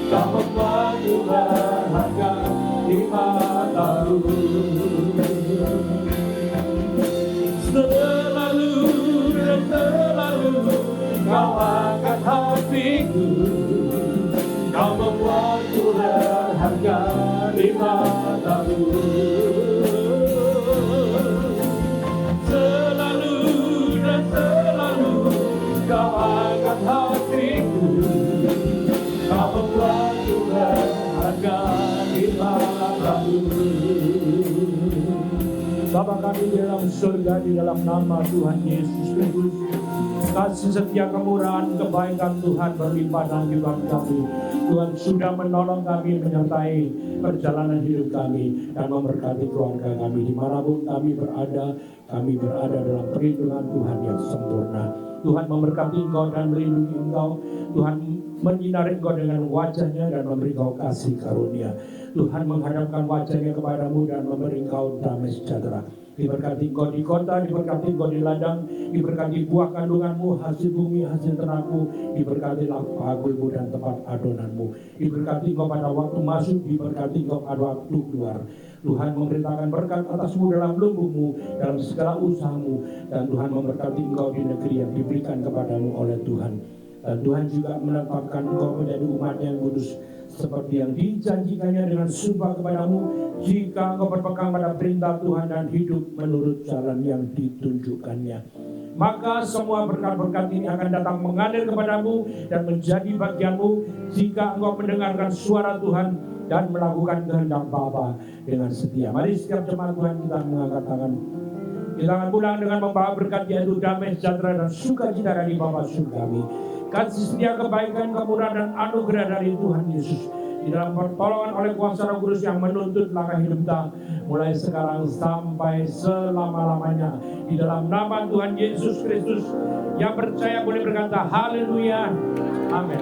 Kau membuatku berharga di mata-Mu. Selalu dan selalu Kau angkat hatiku. Kau membuatku berharga di mata-Mu. Selalu dan selalu Kau angkat hatiku. Kau membuatku berharga di mata-Mu. Bapa kami di dalam surga, di dalam nama Tuhan Yesus Kristus, kasih setia kemurahan kebaikan Tuhan berlimpah dalam kehidupan kami. Tuhan sudah menolong kami, menyertai perjalanan hidup kami, dan memberkati keluarga kami. Dimanapun kami berada dalam perlindungan Tuhan yang sempurna. Tuhan memberkati Engkau dan melindungi Engkau. Tuhan menyinari Engkau dengan wajah-Nya dan memberi Engkau kasih karunia. Tuhan menghadapkan wajah-Nya kepadamu dan memberi Engkau damai sejahtera. Diberkati Engkau di kota, diberkati Engkau di ladang, diberkati buah kandunganmu, hasil bumi, hasil ternakmu, diberkatilah pagulmu dan tempat adonanmu. Diberkati Engkau pada waktu masuk, diberkati Engkau pada waktu keluar. Tuhan memerintahkan berkat atasmu dalam lumbungmu, dalam segala usahamu, dan Tuhan memberkati Engkau di negeri yang diberikan kepadamu oleh Tuhan. Dan Tuhan juga menetapkan Engkau menjadi umat yang kudus, seperti yang dijanjikannya dengan sumpah kepadamu, jika engkau berpegang pada perintah Tuhan dan hidup menurut jalan yang ditunjukkannya. Maka semua berkat-berkat ini akan datang mengalir kepadamu dan menjadi bagianmu jika engkau mendengarkan suara Tuhan dan melakukan kehendak Bapa dengan setia. Mari setiap jemaat Tuhan kita mengangkat tangan. Kita akan pulang dengan membawa berkat, yaitu damai, sejahtera, dan sukacita dari Bapa surgawi. Kasih setia, kebaikan, kemurahan, dan anugerah dari Tuhan Yesus di dalam pertolongan oleh kuasa Roh Kudus yang menuntut langkah hidup kita mulai sekarang sampai selama-lamanya. Di dalam nama Tuhan Yesus Kristus, yang percaya boleh berkata haleluya, amin.